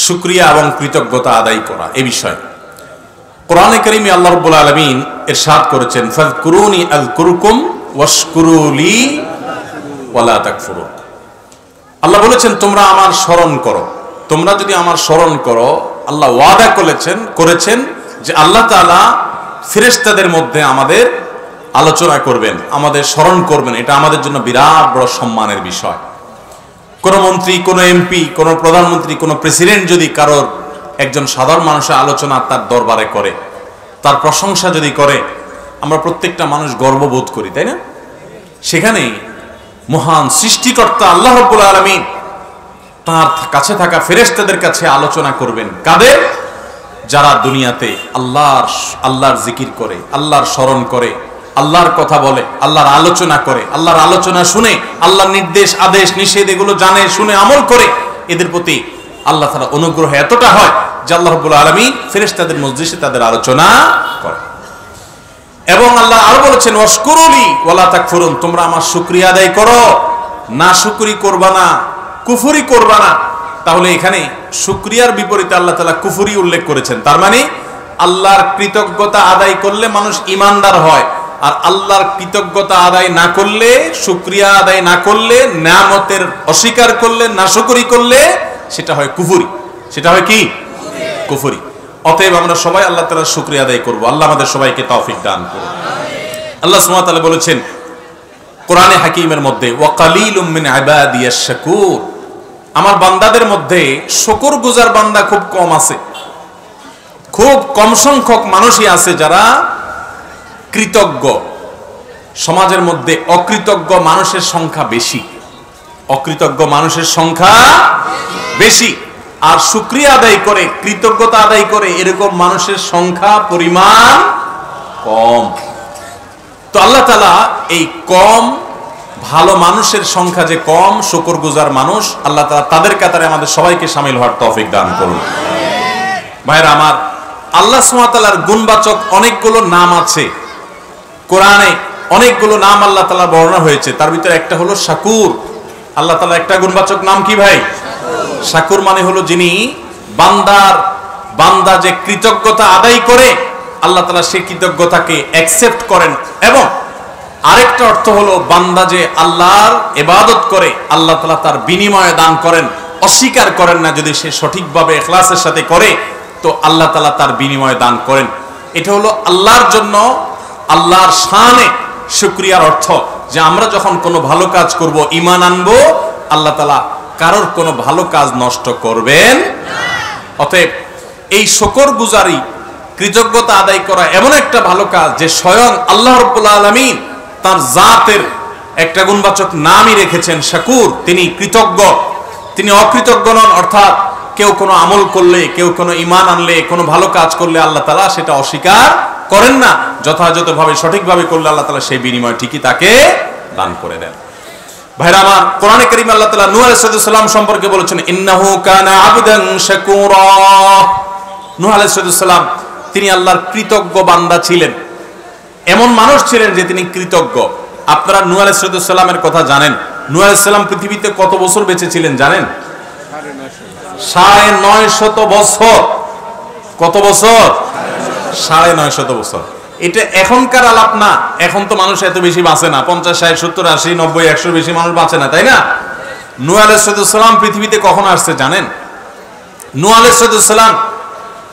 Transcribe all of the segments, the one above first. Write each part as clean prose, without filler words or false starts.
শুকরিয়া এবং কৃতজ্ঞতা আদায় করা এই বিষয় কোরআনে কারীমে আল্লাহ রাব্বুল আলামিন ইরশাদ করেছেন ফাযকুরুনি আযকুরকুম ওয়াশকুরু লি ওয়ালা তাকফুরুন। আল্লাহ বলেছেন তোমরা আমার স্মরণ করো, তোমরা যদি আমার স্মরণ করো, আল্লাহ ওয়াদা করেছেন যে আল্লাহ তাআলা ফেরেশতাদের মধ্যে আমাদের আলোচনা করবেন, আমাদের স্মরণ করবেন। এটা আমাদের জন্য বিরাট বড় সম্মানের বিষয়। কোন মন্ত্রী, কোন এমপি, কোন প্রধানমন্ত্রী, কোন প্রেসিডেন্ট যদি কারোর একজন সাধারণ মানুষের আলোচনা তার দরবারে করে, তার প্রশংসা যদি করে, আমরা প্রত্যেকটা মানুষ গর্ববোধ করি, তাই না? সেখানে মহান সৃষ্টিকর্তা আল্লাহ রাব্বুল আলামিন তার কাছে থাকা ফেরেশতাদের কাছে আলোচনা করবেন। কাদের? যারা দুনিয়াতে আল্লাহর জিকির করে, আল্লাহর স্মরণ করে, আল্লাহর কথা বলে, আল্লাহর আলোচনা করে, আল্লাহর আলোচনা শুনে, আল্লাহর নির্দেশ আদেশ নিষেধ এগুলো জানে, শুনে আমল করে, এদের প্রতি আল্লাহ তাআলা অনুগ্রহ এতটা হয় যে আল্লাহ রাব্বুল আলামিন ফেরেশতাদের মজলিসে তাদের আলোচনা করে। এবং আল্লাহ আরো বলেছেন ওয়াশকুরুলি ওয়ালা তাকফুরুন, তোমরা আমার শুকরিয়া আদায় করো, না শুকরি করবা না, কুফরি করবা না। তাহলে এখানে শুকরিয়ার বিপরীতে আল্লাহ তাআলা কুফরি উল্লেখ করেছেন। তার মানে আল্লাহর কৃতজ্ঞতা আদায় করলে মানুষ ঈমানদার হয়, আর আল্লাহর কৃতজ্ঞতা আদায় না করলে, শুকরিয়া আদায় না করলে, নিয়ামতের অস্বীকার করলে, নাশকরি করলে সেটা হয় কুফরি। সেটা হয় কি? কুফরি। অতএব আমরা সবাই আল্লাহ তাআলার শুকরিয়া আদায় করব। আল্লাহ আমাদের সবাইকে তৌফিক দান করুন। আল্লাহ সুবহানাহু ওয়া তাআলা বলেছেন কোরআনে হাকিমের মধ্যে ওয়া কালিলুম মিন ইবাদিয়াশ শাকুর, আমার বান্দাদের মধ্যে শুকরগুজার বান্দা খুব কম আছে। খুব কম সংখ্যক মানুষই আছে যারা কৃতজ্ঞ। সমাজের মধ্যে অকৃতজ্ঞ মানুষের সংখ্যা বেশি। অকৃতজ্ঞ মানুষের সংখ্যা বেশি, আর শুকরিয়া আদায় করে, কৃতজ্ঞতা আদায় করে এরকম মানুষের সংখ্যা পরিমাণ কম। তো আল্লাহ তাআলা এই কম ভালো মানুষের সংখ্যা যে কম, শুকরগুজার মানুষ, আল্লাহ তাআলা তাদের কাতারে আমাদের সবাইকে শামিল হওয়ার তৌফিক দান করুন। ভাইরা আমার, আল্লাহ সুবহানাহু ওয়া তাআলার গুণবাচক অনেকগুলো নাম আছে। কোরআনে অনেকগুলো নাম আল্লাহ তাআলা বর্ণনা হয়েছে, তার ভিতরে একটা হলো শাকুর। আল্লাহ তাআলা একটা গুণবাচক নাম কি ভাই? শাকুর মানে হলো যিনি বান্দা যে কৃতজ্ঞতা আদায় করে, আল্লাহ তাআলা সেই কৃতজ্ঞতাকে অ্যাকসেপ্ট করেন। এবং আরেকটা অর্থ হলো বান্দা যে আল্লাহর ইবাদত করে, আল্লাহ তাআলা তার বিনিময়ে দান করেন, অস্বীকার করেন না। যদি সে সঠিকভাবে ইখলাসের সাথে করে তো আল্লাহ তাআলা তার বিনিময়ে দান করেন। এটা হলো আল্লাহর জন্য, আল্লাহর শানে শুকরিয়ার অর্থ, যে আমরা যখন কোনো ভালো কাজ করব, ঈমান আনবো, আল্লাহ তাআলা কারোর কোনো ভালো কাজ নষ্ট করবেন না। অতএব এই শুকরগুজারি, কৃতজ্ঞতা আদায় করা এমন একটা ভালো কাজ যে স্বয়ং আল্লাহ রাব্বুল আলামিন তার জাতের একটা গুণবাচক নামই রেখেছেন শাকুর। তিনি কৃতজ্ঞ, তিনি অকৃতজ্ঞ নন। অর্থাৎ কেউ কোনো আমল করলে, কেউ কোনো ঈমান আনলে, কোনো ভালো কাজ করলে আল্লাহ তাআলা সেটা অস্বীকার করেন না। যথাযথভাবে সঠিকভাবে করলে আল্লাহ তাআলা সেই বিনিময় ঠিকই তাকে দান করে দেন। ভাইরা আমার, কোরআনে কারীমে আল্লাহ তাআলা নূহ আলাইহিস সালাম সম্পর্কে বলেছেন ইন্নাহু কানা আবদান শাকুরা। নূহ আলাইহিস সালাম তিনি আল্লাহর কৃতজ্ঞ বান্দা ছিলেন, এমন মানুষ ছিলেন যে তিনি কৃতজ্ঞ। আপনারা নূহ আলাইহিস সালামের কথা জানেন। নূহ আলাইহিস সালাম পৃথিবীতে কত বছর বেঁচে ছিলেন জানেন? 950 বছর। কত বছর? 950 বছর। এটা এখনকার আলাপ না। এখন তো মানুষ এত বেশি বাঁচে না, 50, 60, 70, 80, 90, 100 বেশি মানুষ বাঁচে না, তাই না? নূহ আলাইহিস সালাম পৃথিবীতে কখন আসছে জানেন? নূহ আলাইহিস সালাম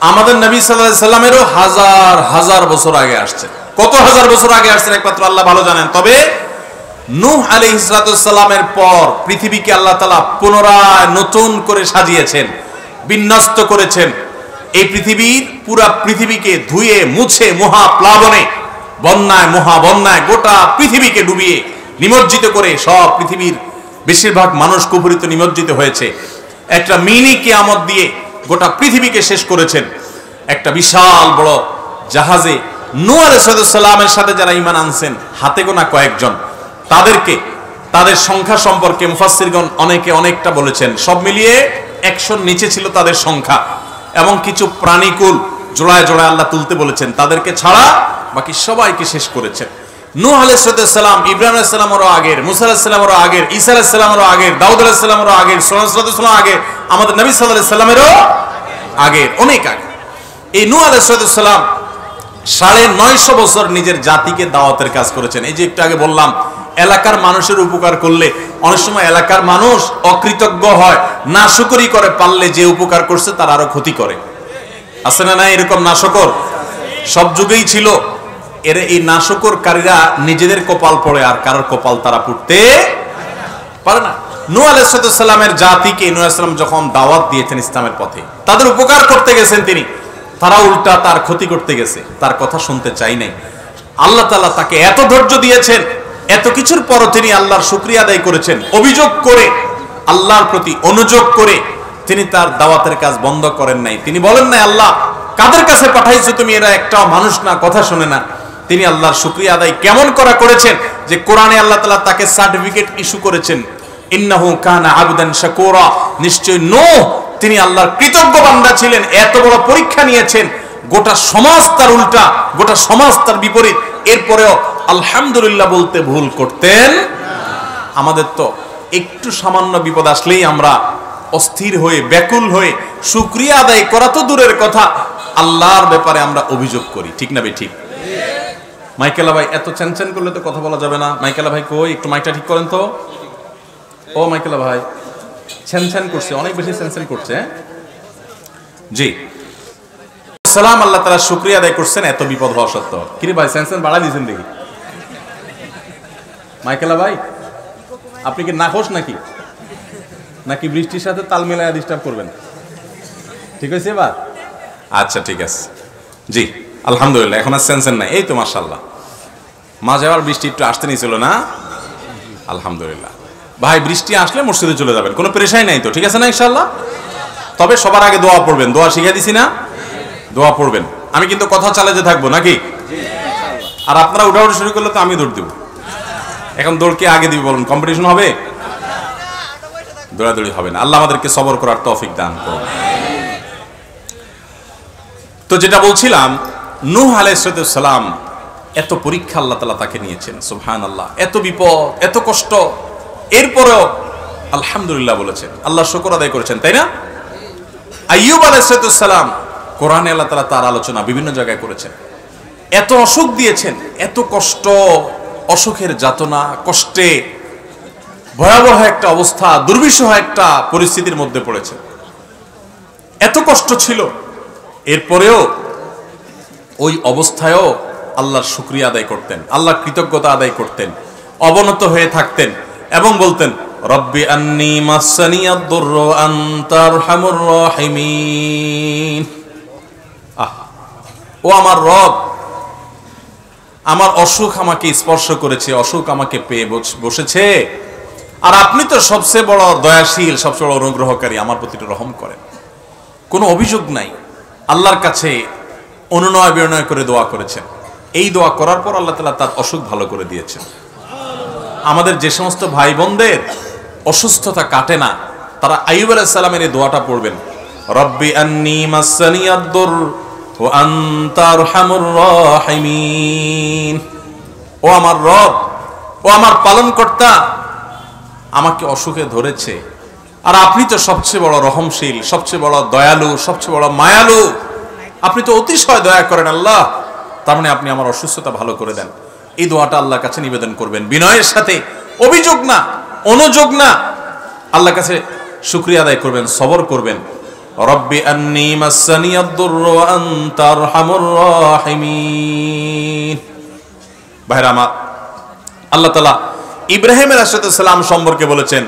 আমাদের নবী সাল্লাল্লাহু আলাইহি সাল্লামেরও হাজার হাজার বছর আগে আসছে। কত হাজার বছর আগে আসছেন একমাত্র আল্লাহ ভালো জানেন। তবে নূহ আলাইহিস সালামের পর পৃথিবীকে আল্লাহ তাআলা পুনরায় নতুন করে সাজিয়েছেন, বিন্যস্ত করেছেন। এই পৃথিবীর পুরা পৃথিবীকে ধুয়ে মুছে মহাপ্লাবনে, বন্যায়, মহাবন্যায় গোটা পৃথিবীকে ডুবিয়ে নিমজ্জিত করে সব পৃথিবীর বেশিরভাগ মানুষ কুফরিতে নিমজ্জিত হয়েছে। একটা মিনি কিয়ামত দিয়ে গোটা পৃথিবীকে শেষ করেছেন। একটা বিশাল বড় জাহাজে নূহ আলাইহিস সালামের সাথে যারা ঈমান আনছেন, হাতে গোনা কয়েকজন, তাদের সংখ্যা সম্পর্কে মুফাসসিরগণ অনেকে অনেকটা বলেছেন। সব মিলিয়ে 100 নিচে ছিল তাদের সংখ্যা। এবং কিছু প্রাণীকুল জোড়ায় জোড়ায় আল্লাহ তুলতে বলেছেন, তাদেরকে ছাড়া বাকি সবাইকে শেষ করেছেন। নূহ আলাইহিস সালাম, ইব্রাহিম আলাইহিস সালামেরও আগের, মুসা আলাইহিস সালামেরও আগের, ঈসা আলাইহিস সালামেরও আগের, দাউদ আলাইহিস সালামেরও আগের, সুলাইমান আলাইহিস সালামেরও আগের, আমাদের নবী সাল্লাল্লাহু আলাইহি সাল্লামেরও আগের, অনেক আগে। এই নূহ আলাইহিস সালাম 950 বছর নিজের জাতিকে দাওয়াতের কাজ করেছেন। এই যে একটু আগে বললাম, এলাকার মানুষের উপকার করলে অনেক সময় এলাকার মানুষ অকৃতজ্ঞ হয়, নাশুকরি করে, পারলে যে উপকার করছে তার আরো ক্ষতি করে। আছে না নাই এরকম নাশকর? সব যুগেই ছিল। এই নাশকরকারীরা নিজেদের কপাল পড়ে, আর কারোর কপাল তারা পুড়তে পারে না। নূহ আলাইহিস সালামের জাতিকে নূহ আলাইহিস সালাম যখন দাওয়াত দিয়েছেন ইসলামের পথে, তাদের উপকার করতে গেছেন তিনি, তারা উল্টা তার ক্ষতি করতে গেছে, তার কথা শুনতে চাই নাই। আল্লাহ তাআলা তাকে এত ধৈর্য দিয়েছেন, এত কিছুর পরও তিনি আল্লাহর শুকরিয়া আদায় করেছেন। অভিযোগ করে, আল্লাহর প্রতি অনুযোগ করে তিনি তার দাওয়াতের কাজ বন্ধ করেন নাই। তিনি বলেন নাই, আল্লাহ কাদের কাছে পাঠাইছো তুমি, এরা একটাও মানুষ না, কথা শুনে না। তিনি আল্লাহর শুকরিয়া আদায় কেমন করেছেন যে কোরআনে আল্লাহ তাআলা তাকে সার্টিফিকেট ইস্যু করেছেন, ইন্নাহু কানা আবদান শাকুরা, নিশ্চয় নূহ তিনি আল্লাহর কৃতজ্ঞ বান্দা ছিলেন। এত বড় পরীক্ষা নিয়েছেন, গোটা সমাজ তার উল্টা, গোটা সমাজ তার বিপরীত, এরপরেও আলহামদুলিল্লাহ বলতে ভুল করতেন। আমাদের তো একটু সামান্য বিপদ আসলেই আমরা অস্থির হয়ে, ব্যাকুল হয়ে, শুকরিয়া আদায় করা তো দূরের কথা, আল্লাহর ব্যাপারে আমরা অভিযোগ করি। ঠিক না বে ঠিক? মাইকেলা ভাই, এত চ্যানচ্যান করলে তো কথা বলা যাবে না। মাইকেলা ভাই কই, একটু মাইকটা ঠিক করেন তো। ও মাইকেলা ভাই, চ্যানচ্যান করছে, অনেক বেশি চ্যানচ্যান করছে। জি সালাম, আল্লাহ তাআলা শুকরিয়া আদায় করছেন এত বিপদ হওয়া সত্ত্বেও। কিরে ভাই, চ্যানচ্যান বাড়া দিয়েছেন দেখি। মাইকেলা ভাই, আপনি কি নাখোশ নাকি বৃষ্টির সাথে তাল মেলায় ডিস্টার্ব করবেন? ঠিক হয়েছে এবার? আচ্ছা ঠিক আছে, জি আলহামদুলিল্লাহ, এখন আর সেন্সেন নাই। এই তো মাশাআল্লাহ, মাঝে আবার বৃষ্টি একটু আসতে নিয়েছিল না? আলহামদুলিল্লাহ। ভাই বৃষ্টি আসলে মসজিদে চলে যাবেন, কোনো পেরেশানি নাই তো, ঠিক আছে না ইনশাআল্লাহ? তবে সবার আগে দোয়া পড়বেন, দোয়া শিখিয়ে দিছি না? দোয়া পড়বেন। আমি কিন্তু কথা চালাতে থাকবো নাকি? আর আপনারা উঠাউঠি শুরু করলে তো আমি দৌড় দেব। এখন দৌড় কে আগে দিবে বলুন? কম্পিটিশন হবে? দৌড়াদৌড়ি হবে না। আল্লাহ আমাদেরকে সবর করার তৌফিক দান করুন। তো যেটা বলছিলাম, নূহ আলাইহিস সালাম এত পরীক্ষা আল্লাহ তাআলা তাকে নিয়েছেন, সুবহানাল্লাহ, এত বিপদ, এত কষ্ট, এরপরেও আলহামদুলিল্লাহ বলেছেন, আল্লাহ শুকর আদায় করেছেন, তাই না? আইয়ুব আলাইহিস সালাম, কোরআনে আল্লাহ তাআলা তার আলোচনা বিভিন্ন জায়গায় করেছেন। এত অসুখ দিয়েছেন, এত কষ্ট, অসুখের যাতনা, কষ্টে ভয়াবহ একটা অবস্থা, দুর্বিষহ একটা পরিস্থিতির মধ্যে পড়েছে, এত কষ্ট ছিল, এরপরেও ওই অবস্থায়ও আল্লাহর শুকরিয়া আদায় করতেন, আল্লাহর কৃতজ্ঞতা আদায় করতেন, অবনত হয়ে থাকতেন এবং বলতেন, রব্বি আন্নী মাসসানিয়াদ দুররু আনতা আরহামুর রাহিমিন। ও আমার রব, আমার অসুখ আমাকে স্পর্শ করেছে, অসুখ আমাকে পেয়ে বসেছে, আর আপনি তো সবচেয়ে বড় দয়াশীল, সবচেয়ে বড় অনুগ্রহকারী, আমার প্রতি রহম করেন। কোনো অভিযোগ নাই, আল্লাহর কাছে অনুনয় বিনয় করে দোয়া করেছেন। এই দোয়া করার পর আল্লাহ তাআলা তার অসুখ ভালো করে দিয়েছেন। আমাদের যে সমস্ত ভাই বোনদের অসুস্থতা কাটে না, তারা আইয়ুব আলাইহিস সালামের এই দোয়াটা পড়বেন, রব্বি আন্নী মাসসানিয়াদ দুর ওয়া আনতা আরহামুর রাহিমিন। ও আমার রব, ও আমার পালনকর্তা, আমাকে অসুখে ধরেছে, আর আপনি তো সবচেয়ে বড় রহমশীল, সবচেয়ে বড় দয়ালু, সবচেয়ে বড় মায়ালু, আপনি তো অতিশয় দয়া করেন আল্লাহ, তার মানে আপনি আমার অসুস্থতা ভালো করে দেন। এই দোয়াটা আল্লাহর কাছে নিবেদন করবেন বিনয়ের সাথে, অভিযোগ না, অনুযোগ না, আল্লাহর কাছে শুকরিয়া আদায় করবেন, সবর করবেন। রব্বি আন্নী মাসসানিয়াদ দুররু ওয়া আনতা আরহামুর রাহিমিন। ভাইরা আমার, আল্লাহ তাআলা ইব্রাহিম আলাইহিস সালাম সম্পর্কে বলেছেন,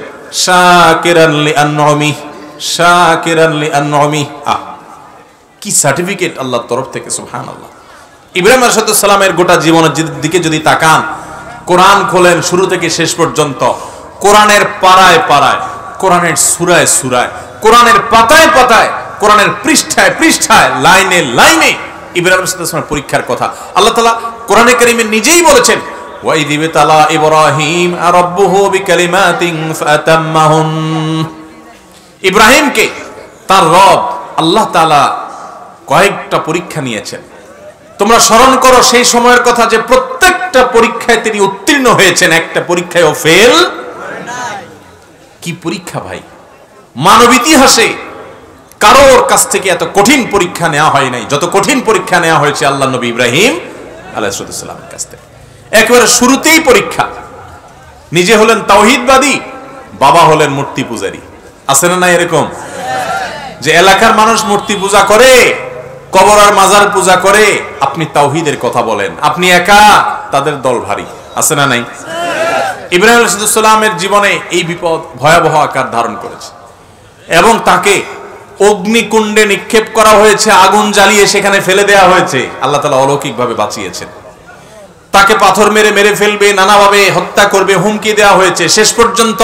শাকিরান লিআনউমি, শাকিরান লিআনউমি। কি সার্টিফিকেট আল্লাহর তরফ থেকে, সুবহানাল্লাহ। ইব্রাহিম আলাইহিস সালামের গোটা জীবনের দিকে যদি তাকান, কোরআন খোলেন শুরু থেকে শেষ পর্যন্ত, কোরআনের পাড়ায় পাড়ায়, কোরআনের সূরায় সূরায়, কোরআনের পাতায় পাতায়, কোরআনের পৃষ্ঠায় পৃষ্ঠায়, লাইনে লাইনে ইব্রাহিম আলাইহিস সালামের পরীক্ষার কথা আল্লাহ তাআলা কোরআনে কারীমে নিজেই বলেছেন, ওয়া ইয ইবতালা ইব্রাহিম রাব্বুহু বিকালিমাতিন ফাতাম্মাহুন। ইব্রাহিমকে তার রব আল্লাহ তাআলা কয়েকটা পরীক্ষা নিয়েছেন। তোমরা স্মরণ করো সেই সময়ের কথা, যে প্রত্যেকটা প্রত্যেকটা পরীক্ষায় তিনি উত্তীর্ণ হয়েছেন, একটা পরীক্ষায়ও ফেল কি পরীক্ষা ভাই! মানব ইতিহাসে কারোর কাছ থেকে এত কঠিন পরীক্ষা নেওয়া হয় নাই যত কঠিন পরীক্ষা নেওয়া হয়েছে আল্লাহ নবী ইব্রাহিম আলাইহিস সালামের কাছ থেকে। একেবারে শুরুতেই পরীক্ষা। নিজে হলেন তাওহীদবাদী, বাবা হলেন মূর্তি পূজারী। আছে না এরকম যে এলাকার মানুষ মূর্তি পূজা করে, কবর আর মাজার পূজা করে, আপনি তাওহীদের কথা বলেন, আপনি একা, তাদের দল ভারী। আছে না নাই? ইব্রাহিম আলাইহিস সালামের জীবনে এই বিপদ ভয়াবহ আকার ধারণ করেছে এবং তাকে অগ্নিকুণ্ডে নিক্ষেপ করা হয়েছে, আগুন জ্বালিয়ে সেখানে ফেলে দেওয়া হয়েছে। আল্লাহ তাআলা অলৌকিকভাবে বাঁচিয়েছেন। তাকে পাথর মেরে মেরে ফেলবে, নানাভাবে হত্যা করবে, হুমকি দেওয়া হয়েছে। শেষ পর্যন্ত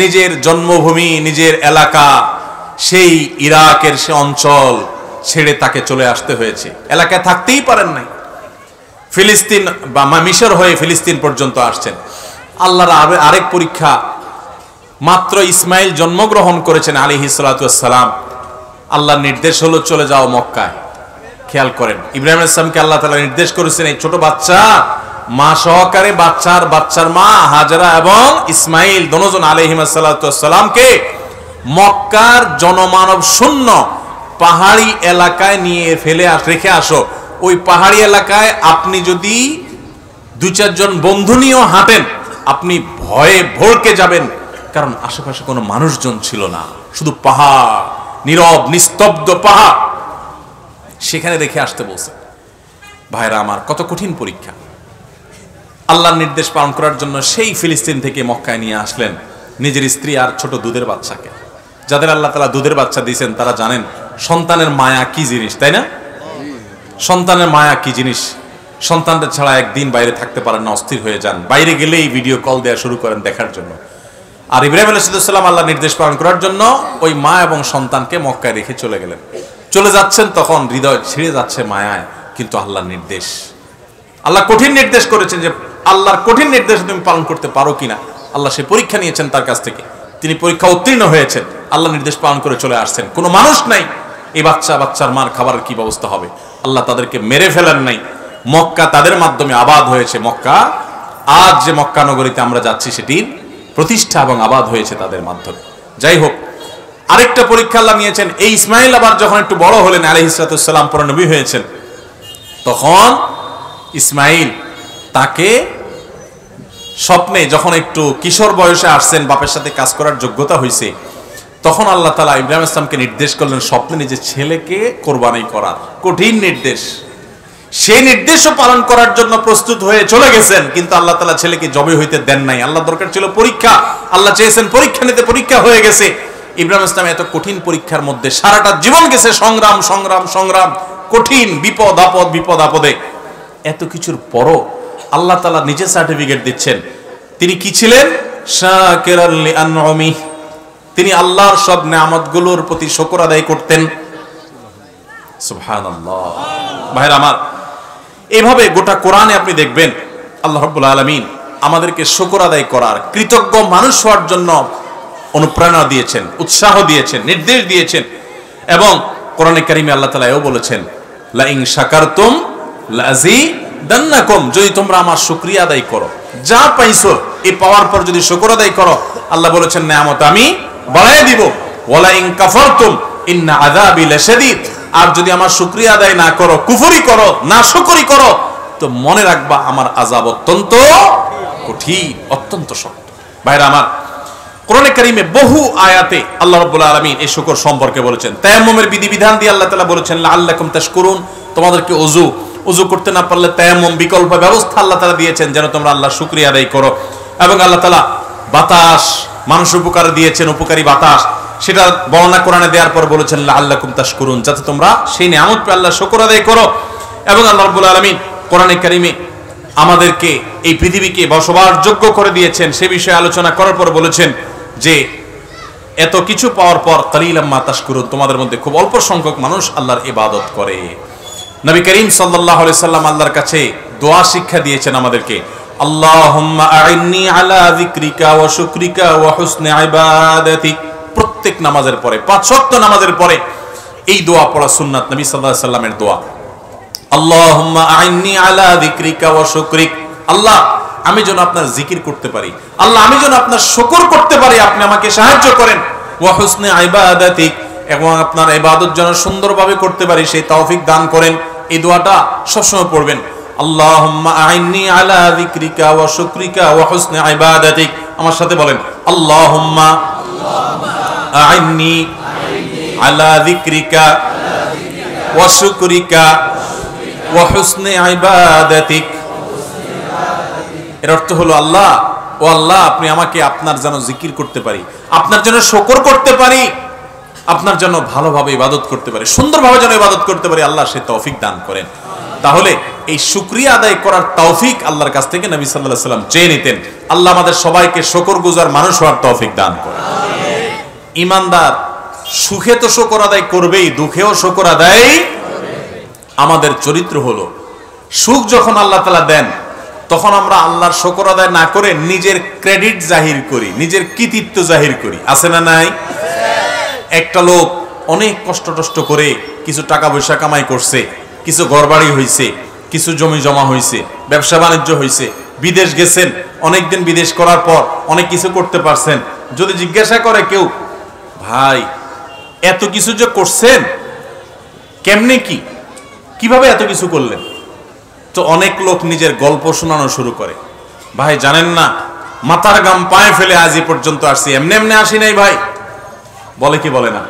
নিজের জন্মভূমি, নিজের এলাকা, সেই ইরাকের সে অঞ্চল ছেড়ে তাকে চলে আসতে হয়েছে। এলাকায় থাকতেই পারেন নাই, ফিলিস্তিন বা মিশর হয়ে ফিলিস্তিন পর্যন্ত আসছেন। আল্লাহর আরেক পরীক্ষা, মাত্র ইসমাইল জন্মগ্রহণ করেছেন আলাইহিস সালাতু ওয়াস সালাম, আল্লাহর নির্দেশ হলো চলে যাও মক্কায়। খেয়াল করেন, ইব্রাহিম আলাইহিস সালামকে আল্লাহ তাআলা নির্দেশ করেছেন এই ছোট বাচ্চা, মা সহকারে বাচ্চার মা হাজরা এবং ইসমাইল দুজন আলাইহিস সালাতু ওয়াস সালামকে মক্কার জনমানব শূন্য পাহাড়ি এলাকায় নিয়ে রেখে আসো। ওই পাহাড়ি এলাকায় আপনি যদি 2-4 জন বন্ধু নিয়েও হাঁটেন, আপনি ভয়ে ভড়কে যাবেন, কারণ আশেপাশে কোনো মানুষজন ছিল না, শুধু পাহাড়, নীরব নিস্তব্ধ পাহাড়। সেখানে রেখে আসতে বলছে। ভাইরা আমার, কত কঠিন পরীক্ষা! আল্লাহর নির্দেশ পালন করার জন্য সেই ফিলিস্তিন থেকে মক্কায় নিয়ে আসলেন নিজের স্ত্রী আর ছোট দুধের বাচ্চাকে। যাদের আল্লাহ তাআলা দুধের বাচ্চা দিয়েছেন তারা জানেন সন্তানের মায়া কি জিনিস, তাই না? সন্তানের মায়া কি জিনিস। সন্তানদের ছাড়া একদিন বাইরে থাকতে পারেন না, অস্থির হয়ে যান, বাইরে গেলেই ভিডিও কল দেওয়া শুরু করেন দেখার জন্য। আর ইব্রাহিম আলাইহিস সালাম আল্লাহর নির্দেশ পালন করার জন্য ওই মা এবং সন্তানকে মক্কায় রেখে চলে গেলেন। চলে যাচ্ছেন, তখন হৃদয় ছিঁড়ে যাচ্ছে মায়ায়, কিন্তু আল্লাহর নির্দেশ, আল্লাহ কঠিন নির্দেশ করেছেন যে আল্লাহর কঠিন নির্দেশ তুমি পালন করতে পারো কিনা। আল্লাহ সে পরীক্ষা নিয়েছেন তার কাছ থেকে, তিনি পরীক্ষা উত্তীর্ণ হয়েছেন, আল্লাহ নির্দেশ পালন করে চলে আসছেন। কোনো মানুষ নাই, এই বাচ্চার মার খাবারের কি ব্যবস্থা হবে। আল্লাহ তাদেরকে মেরে ফেলেন নাই, মক্কা তাদের মাধ্যমে আবাদ হয়েছে। মক্কা, আজ যে মক্কা নগরীতে আমরা যাচ্ছি, সেটির প্রতিষ্ঠা এবং আবাদ হয়েছে তাদের মাধ্যমে। যাই হোক, আরেকটা পরীক্ষা আল্লাহ নিয়েছেন। এই ইসমাইল আবার যখন একটু বড় হলেন, আলাইহিস সালাম পরে নবী হয়েছেন, তখন ইসমাইল তাকে স্বপ্নে যখন একটু কিশোর বয়সে আসছেন, বাপের সাথে কাজ করার যোগ্যতা হয়েছে, তখন আল্লাহ তাআলা ইব্রাহিম ইসলামকে নির্দেশ করলেন স্বপ্নে নিজের ছেলেকে কোরবানি করার। কঠিন নির্দেশ, সেই নির্দেশও পালন করার জন্য প্রস্তুত হয়ে চলে গেছেন, কিন্তু আল্লাহ তাআলা ছেলেকে জবে হইতে দেন নাই। আল্লাহ দরকার ছিল পরীক্ষা, আল্লাহ চেয়েছেন পরীক্ষা নিতে, পরীক্ষা হয়ে গেছে। ইব্রাহিম ইসলাম এত কঠিন পরীক্ষার মধ্যে সারাটা জীবন গেছে, সংগ্রাম সংগ্রাম সংগ্রাম, কঠিন বিপদ আপদে। এত কিছুর পরও আল্লাহ তাআলা নিজে সার্টিফিকেট দিচ্ছেন তিনি কি ছিলেন, শাকিরাল লিআনউমি, তিনি আল্লাহর সব নেয়ামতগুলোর প্রতি শুকর আদায় করতেন। সুবহানাল্লাহ। ভাইরা আমার, এইভাবে গোটা কোরআনে আপনি দেখবেন আল্লাহ রাব্বুল আলামিন আমাদেরকে শুকর আদায় করার, কৃতজ্ঞ মানুষ হওয়ার জন্য অনুপ্রেরণা দিয়েছেন, উৎসাহ দিয়েছেন, নির্দেশ দিয়েছেন। এবং কোরআনে কারিমে আল্লাহ তাআলা এও বলেছেন, লা ইন শাকারতুম লাযিদান্নাকুম, যদি তোমরা আমার শুকরিয়া আদায় করো, যা পাইছো এই পাওয়ার পর যদি শুকর আদায় করো, আল্লাহ বলেছেন নেয়ামত আমি বাড়ায় দিব। ওয়ালা ইন কাফারতুম ইন্না আযাবি লাশাদীদ, আর যদি আমার শুকরিয়া আদায় না করো, কুফরি করো, না শুকরি করো, তো মনে রাখবা আমার আযাব অত্যন্ত কঠিন, অত্যন্ত শক্ত। ভাইরা আমার, কোরআনে কারিমে বহু আয়াতে আল্লাহ রাব্বুল আলামিন এই শুকর সম্পর্কে বলেছেন। তায়াম্মুমের বিধিবিধান দিয়ে আল্লাহ তাআলা বলেছেন লাআল্লাকুম তাশকুরুন, তোমাদেরকে ওযু করতে না পারলে তায়াম্মুম বিকল্প ব্যবস্থা আল্লাহ তাআলা দিয়েছেন যেন তোমরা আল্লাহর শুকরিয়া আদায় করো। এবং আল্লাহ তাআলা বাতাস মানুষ উপকার দিয়েছেন, উপকারী বাতাস, সেটা বর্ণনা কোরআনে দেওয়ার পর বলেছেন লাআল্লাকুম তাশকুরুন, যাতে তোমরা সেই নিয়ামত পেয়ে আল্লাহর শুকর আদায় করো। এবং আল্লাহ রাব্বুল আলামিন কোরআনে কারিমে আমাদেরকে এই পৃথিবীকে বসবাসযোগ্য করে দিয়েছেন, সে বিষয়ে আলোচনা করার পর বলেছেন যে এত কিছু পাওয়ার পর কালিলাম মা তাশকুরুন, তোমাদের মধ্যে খুব অল্প সংখ্যক মানুষ আল্লাহর ইবাদত করে। নবী করিম সাল্লাল্লাহু আলাইহি সাল্লাম আল্লাহর কাছে দোয়া শিক্ষা দিয়েছেন আমাদেরকে, আল্লাহুম্মা আইন্নি আলা যিকরিকা ওয়া শুকরিকা ওয়া হুসনি ইবাদাতিক। প্রত্যেক নামাজের পরে, 5 ওয়াক্ত নামাজের পরে এই দোয়া পড়া সুন্নাত নবী সাল্লাল্লাহু আলাইহি সাল্লামের দোয়া। আল্লাহুম্মা আইন্নি আলা যিকরিকা ওয়া শুকরিক আল্লাহ আমি যেন আপনার জিকির করতে পারি, আল্লাহ আমি যেন আপনার শুকর করতে পারি, আপনি আমাকে সাহায্য করেন। ওয়া হুসনে ইবাদাতিক, এবং আপনার ইবাদত যেন সুন্দরভাবে করতে পারি সেই তৌফিক দান করেন। এই দোয়াটা সবসময় পড়বেন। আল্লাহুম্মা আইন্নি আলা যিকরিকা ওয়া শুকরিকা ওয়া হুসনি ইবাদাতিক। আমার সাথে বলেন, আল্লাহুম্মা আইন্নি আলা যিকরিকা ওয়া শুকরিকা ওয়া হুসনি ইবাদাতিক। এর অর্থ হলো, আল্লাহ ও আল্লাহ আপনি আমাকে আপনার যেন জিকির করতে পারি, আপনার যেন শুকর করতে পারি, আপনার জন্য ভালোভাবে ইবাদত করতে পারি, সুন্দরভাবে যেন ইবাদত করতে পারি, আল্লাহ সে তৌফিক দান করেন। তাহলে এই শুকরিয়া আদায় করার তৌফিক আল্লাহর কাছ থেকে নবী সাল্লাল্লাহু আলাইহি ওয়াসাল্লাম চেয়ে নিতেন। আল্লাহ আমাদের সবাইকে শুকরগুজার মানুষ হওয়ার তৌফিক দান করেন। ঈমানদার সুখে তো শুকর আদায় করবেই, দুঃখেও শুকর আদায়। আমাদের চরিত্র হলো, সুখ যখন আল্লাহ তাআলা দেন তখন আমরা আল্লাহর শুকর আদায় না করে নিজের ক্রেডিট জাহির করি, নিজের কৃতিত্ব জাহির করি। আছে না নাই? একটা লোক অনেক কষ্ট করে কিছু টাকা পয়সা কামাই করছে, কিছু ঘরবাড়ি হয়েছে, কিছু জমি জমা হয়েছে, ব্যবসা বাণিজ্য হয়েছে, বিদেশ গেছেন, অনেকদিন বিদেশ করার পর অনেক কিছু করতে পারছেন। যদি জিজ্ঞাসা করে কেউ, ভাই এত কিছু যে করছেন কেমনে, কিভাবে এত কিছু করলেন, তো অনেক লোক নিজের গল্প শোনানো শুরু করে। ভাই জানেন না, মাথার গাম পায়ে ফেলে আজ এই পর্যন্ত আসছি, এমনি এমনি আসি নাই ভাই। বলে কি বলে না?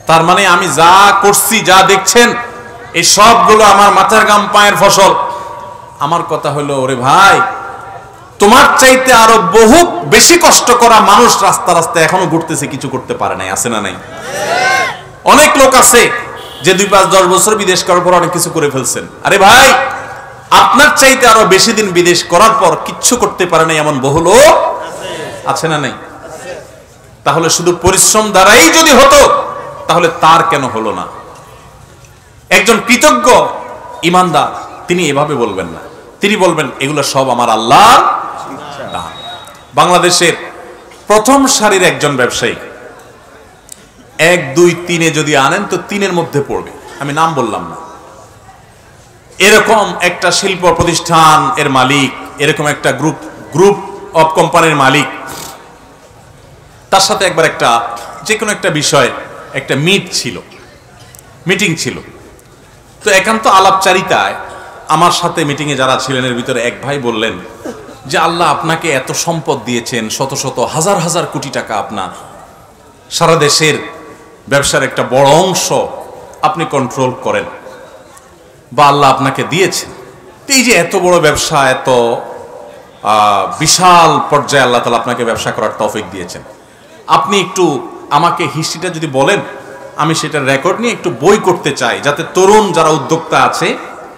তার মানে আমি যা করছি, যা দেখছেন, এই সবগুলো আমার মাথার গাম পায়ের ফসল। আমার কথা হলো, ওরে ভাই তোমার চাইতে আরো বহু বেশি কষ্ট করা মানুষ রাস্তা রাস্তায় এখনো ঘুরতেছে, কিছু করতে পারে নাই। আছে না নাই? অনেক লোক আছে যে 2, 5, 10 বছর বিদেশ করার পর অনেক কিছু করে ফেলছেন। আরে ভাই আপনার চাইতে আরো বেশি দিন বিদেশ করার পর কিচ্ছু করতে পারে নাই এমন বহু লোক আছে না নাই? তাহলে শুধু পরিশ্রম দ্বারাই যদি হতো তাহলে তার কেন হলো না? একজন কৃতজ্ঞ ঈমানদার তিনি এভাবে বলবেন না, তিনি বলবেন এগুলো সব আমার আল্লাহর দান। বাংলাদেশের প্রথম সারির একজন ব্যবসায়ী 1, 2, 3 যদি আনেন তো 3-এর মধ্যে পড়বে, আমি নাম বললাম না। এরকম একটা শিল্প প্রতিষ্ঠান এর মালিক, এরকম একটা গ্রুপ অফ কোম্পানির মালিক, তার সাথে একবার একটা যে কোনো একটা বিষয় একটা মিটিং ছিল। তো একান্ত আলাপচারিতায় আমার সাথে মিটিংয়ে যারা ছিলেন এর ভিতরে এক ভাই বললেন যে আল্লাহ আপনাকে এত সম্পদ দিয়েছেন, শত শত হাজার হাজার কোটি টাকা, আপনার সারা দেশের ব্যবসার একটা বড় অংশ আপনি কন্ট্রোল করেন, বা আল্লাহ আপনাকে দিয়েছেন। এই যে এত বড় ব্যবসা, এত বিশাল পর্যায়ে আল্লাহ তাআলা আপনাকে ব্যবসা করার তৌফিক দিয়েছেন, আপনি একটু আমাকে হিস্ট্রিটা যদি বলেন, আমি সেটার রেকর্ড নিয়ে একটু বই করতে চাই, যাতে তরুণ যারা উদ্যোক্তা আছে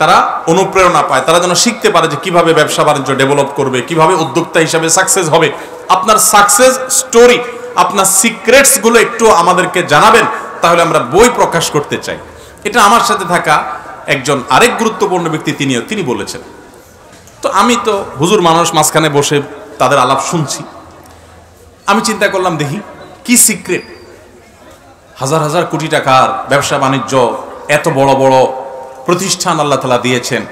তারা অনুপ্রেরণা পায়, তারা যেন শিখতে পারে যে কিভাবে ব্যবসা বাণিজ্য ডেভেলপ করবে, কিভাবে উদ্যোক্তা হিসাবে সাকসেস হবে। আপনার সাকসেস স্টোরি, আপনার সিক্রেটস গুলো একটু আমাদেরকে জানাবেন, তাহলে আমরা বই প্রকাশ করতে চাই। এটা আমার সাথে থাকা একজন আরেক গুরুত্বপূর্ণ ব্যক্তি তিনি বলেছেন। তো আমি তো হুজুর মানুষ, মাঝখানে বসে তাদের আলাপ শুনছি। আমি চিন্তা করলাম দেখি কি সিক্রেট, হাজার হাজার কোটি টাকার ব্যবসা বাণিজ্য, এত বড় বড় প্রতিষ্ঠান আল্লাহ তাআলা দিয়েছেন।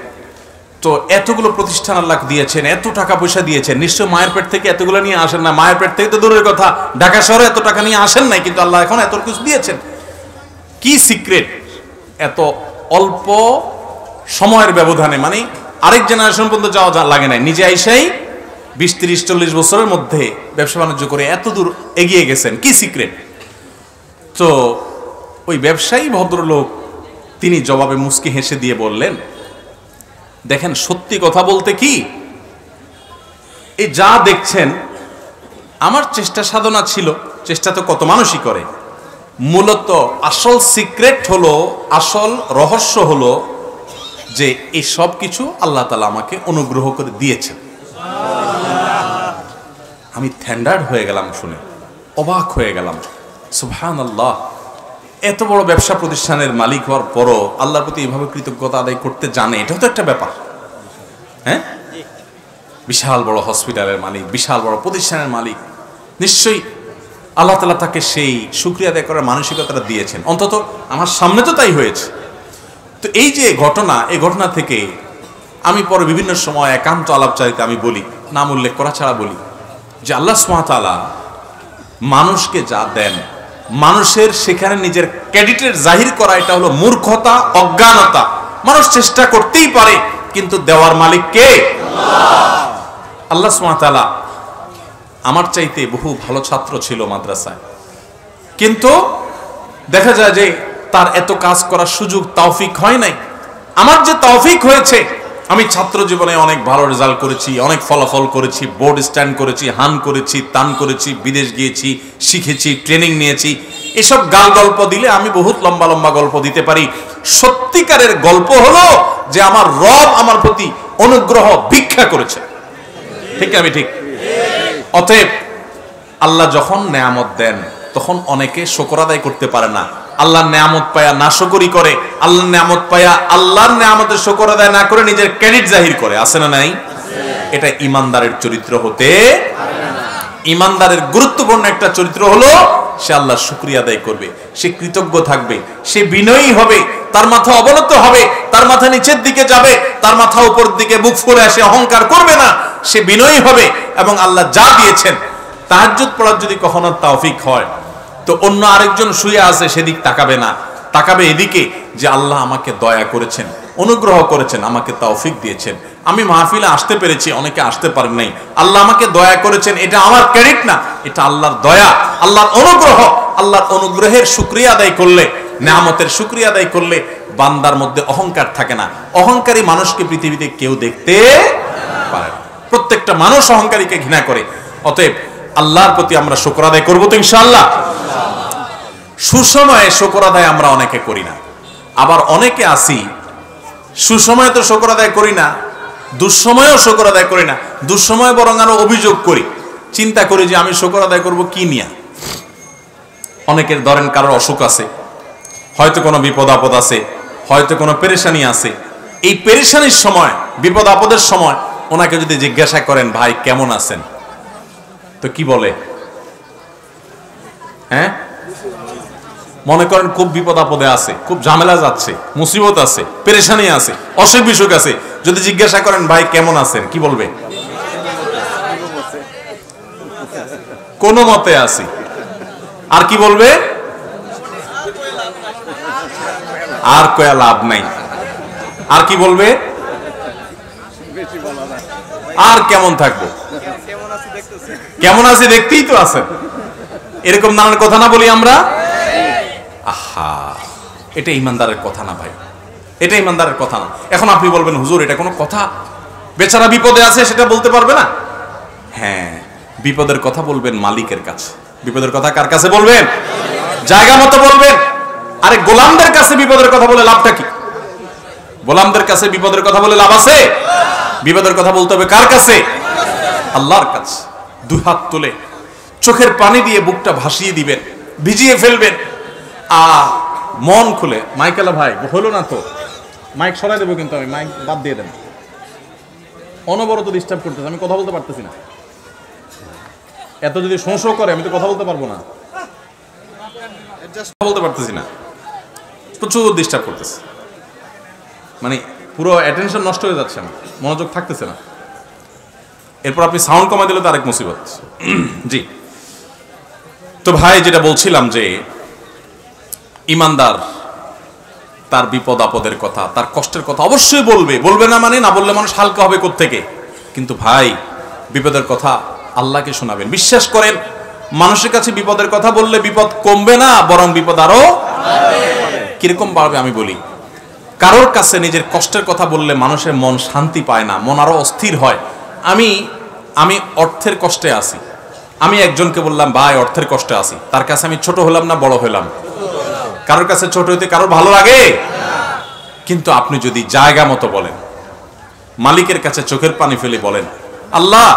তো এতগুলো প্রতিষ্ঠান আল্লাহ দিয়েছেন, এত টাকা পয়সা দিয়েছেন, নিশ্চয় মায়ের পেট থেকে এতগুলো নিয়ে আসেন না। মায়ের পেট থেকে তো দূরের কথা, ঢাকা শহরে এত টাকা নিয়ে আসেন নাই, কিন্তু আল্লাহ এখন এত কিছু দিয়েছেন। কি সিক্রেট এত অল্প সময়ের ব্যবধানে, মানে আরেক জেনারেশন পর্যন্ত যাওয়া লাগে নাই, নিজে আইসাই 20, 30, 40 বছরের মধ্যে ব্যবসা বাণিজ্য করে এত দূর এগিয়ে গেছেন, কি সিক্রেট? তো ওই ব্যবসায়ী ভদ্রলোক তিনি জবাবে মুচকি হেসে দিয়ে বললেন, দেখেন সত্যি কথা বলতে কি, এই যা দেখছেন আমার চেষ্টা সাধনা ছিল, চেষ্টা তো কত মানুষই করে, মূলত আসল সিক্রেট হলো, আসল রহস্য হলো যে এই সব কিছু আল্লাহ তাআলা আমাকে অনুগ্রহ করে দিয়েছেন। আমি থ্যান্ডার্ড হয়ে গেলাম, শুনে অবাক হয়ে গেলাম। সুবহানাল্লাহ, এত বড় ব্যবসা প্রতিষ্ঠানের মালিক হওয়ার পরও আল্লাহর প্রতি এভাবে কৃতজ্ঞতা আদায় করতে জানে, এটাও তো একটা ব্যাপার। হ্যাঁ, বিশাল বড় হসপিটালের মালিক, বিশাল বড় প্রতিষ্ঠানের মালিক, নিশ্চয়ই আল্লাহ তাআলা তাকে সেই শুকরিয়া আদায় করার মানসিকতাটা দিয়েছেন। অন্তত আমার সামনে তো তাই হয়েছে। তো এই যে ঘটনা, এই ঘটনা থেকে আমি পরে বিভিন্ন সময় একান্ত আলাপচারিতা আমি বলি, নাম উল্লেখ করা ছাড়া বলি যে আল্লাহ সুবহানাহু ওয়া তাআলা মানুষকে যা দেন, মানুষের সেখানে নিজের ক্রেডিটের জাহির করা এটা হলো মূর্খতা, অজ্ঞানতা। মানুষ চেষ্টা করতেই পারে, কিন্তু দেওয়ার মালিক কে? আল্লাহ সুবহানাহু ওয়া তাআলা। আমার চাইতে বহু ভালো ছাত্র ছিল মাদ্রাসায়, কিন্তু দেখা যায় যে তার এত কাজ করার সুযোগ তৌফিক হয় নাই। আমার যে তৌফিক হয়েছে, আমি ছাত্র জীবনে অনেক ভালো রেজাল্ট করেছি, অনেক ফলাফল করেছি, বোর্ড স্ট্যান্ড করেছি, হান করেছি, তান করেছি, বিদেশ গিয়েছি, শিখেছি, ট্রেনিং নিয়েছি। এসব গাল গল্প দিলে আমি বহুত লম্বা লম্বা গল্প দিতে পারি। সত্যিকারের গল্প হলো যে আমার রব আমার প্রতি অনুগ্রহ ভিক্ষা করেছে। ঠিক আমি ঠিক? অতএব আল্লাহ যখন নেয়ামত দেন তখন অনেকে শুকর আদায় করতে পারে না। আল্লাহর নেয়ামত পায়া নাশকরি করে, আল্লাহর নেয়ামত পায়া আল্লাহর নেয়ামতের শুকর আদায় না করে নিজের ক্রেডিট জাহির করে। আছে না নাই? এটা ইমানদারের চরিত্র হতে পারে না। ইমানদারের গুরুত্বপূর্ণ একটা চরিত্র হলো সে আল্লাহর শুকরিয়া আদায় করবে, সে কৃতজ্ঞ থাকবে, সে বিনয়ী হবে, তার মাথা অবনত হবে, তার মাথা নিচের দিকে যাবে, তার মাথা উপর দিকে বুক ফুলে আসে অহংকার করবে না, সে বিনয়ী হবে এবং আল্লাহ যা দিয়েছেন। তাহাজ্জুদ পড়ার যদি কখনো তৌফিক হয় তো অন্য আরেকজন শুয়ে আছে সেদিক তাকাবে না, তাকাবে এদিকে যে আল্লাহ আমাকে দয়া করেছেন, অনুগ্রহ করেছেন, আমাকে তৌফিক দিয়েছেন। আমি মাহফিলে আসতে পেরেছি, অনেকে আসতে পারেন নাই, আল্লাহ আমাকে দয়া করেছেন। এটা আমার ক্রেডিট না, এটা আল্লাহর দয়া, আল্লাহর অনুগ্রহ। আল্লাহর অনুগ্রহের শুকরিয়া আদায় করলে, নেয়ামতের শুকরিয়া আদায় করলে বান্দার মধ্যে অহংকার থাকে না। অহংকারী মানুষকে পৃথিবীতে কেউ দেখতে পারে না। প্রত্যেকটা মানুষ অহংকারীকে ঘৃণা করে। অতএব আল্লাহর প্রতি আমরা শুকর আদায় করবো তো ইনশাআল্লাহ। সুসময়ে শুকর আদায় আমরা অনেকে করি না, আবার অনেকে আসি সুসময়ে তো শুকর আদায় করি না, দুঃসময়েও শুকর আদায় করি না। দুঃসময়ে বরং আরো অভিযোগ করি, চিন্তা করি যে আমি শুকর আদায় করব কি নিয়া। অনেকের ধরেন কারোর অসুখ আছে, হয়তো কোনো বিপদ আপদ আছে, হয়তো কোনো পেরেশানি আছে। এই পেরেশানির সময়, বিপদ আপদের সময় ওনাকে যদি জিজ্ঞাসা করেন ভাই কেমন আছেন, তো কি বলে? হ্যাঁ, মনে করেন খুব বিপদ আপদে আছে, খুব ঝামেলা যাচ্ছে, মুসিবত আছে, পেরেশানি আছে, অসুখ বিসুখ আছে, যদি জিজ্ঞাসা করেন ভাই কেমন আছেন, কি বলবে? কোন মতে আছি। আর কি বলবে? আর কয়া লাভ নাই। আর কি বলবে? আর কেমন থাকবো, কেমন আছি দেখতেই তো আছেন। এরকম নানান কথা না বলি আমরা? আহা, এটা ইমানদারের কথা না ভাই, এটা ইমানদারের কথা না। এখন আপনি বলবেন হুজুর এটা কোনো কথা? বেচারা বিপদে আছে সেটা বলতে পারবে না? হ্যাঁ, বিপদের কথা বলবেন মালিকের কাছে। বিপদের কথা কার কাছে বলবেন? জায়গা মতো বলবেন। আরে গোলামদের কাছে বিপদের কথা বলে লাভটা কি? গোলামদের কাছে বিপদের কথা বলে লাভ আছে? বিপদের কথা বলতে হবে কার কাছে? আল্লাহর কাছে। দুই হাত তুলে চোখের পানি দিয়ে বুকটা ভাসিয়ে দিবেন, ভিজিয়ে ফেলবেন। মন খুলে, মাইকেলা ভাই হলো না তো, মাইক সরাই দেবো কিন্তু আমি, মাইক বাদ দিয়ে দেন, অনবরত ডিস্টার্ব করতেছে, আমি কথা বলতে পারতেছি না। এত যদি শোঁ করে আমি তো কথা বলতে পারবো না, বলতে পারতেছি না, প্রচুর ডিস্টার্ব করতেছে, মানে পুরো অ্যাটেনশন নষ্ট হয়ে যাচ্ছে, আমার মনোযোগ থাকতেছে না। এরপর আপনি সাউন্ড কমাই দিলে তো আরেক মুসিবত। জি, তো ভাই যেটা বলছিলাম যে ইমানদার তার বিপদ আপদের কথা, তার কষ্টের কথা অবশ্যই বলবে, বলবে না মানে, না বললে মানুষ হালকা হবে কোত্থেকে। কিন্তু ভাই বিপদের কথা আল্লাহকে শোনাবেন। বিশ্বাস করেন, মানুষের কাছে বিপদের কথা বললে বিপদ কমবে না, বরং বিপদ আরো কিরকম বাড়বে। আমি বলি, কারোর কাছে নিজের কষ্টের কথা বললে মানুষের মন শান্তি পায় না, মন আরো অস্থির হয়। আমি অর্থের কষ্টে আছি, আমি একজনকে বললাম ভাই অর্থের কষ্টে আছি, তার কাছে আমি ছোট হলাম না বড় হলাম? কারোর কাছে ছোট হইতে কারোর ভালো লাগে? কিন্তু আপনি যদি জায়গা মতো বলেন, মালিকের কাছে চোখের পানি ফেলে বলেন আল্লাহ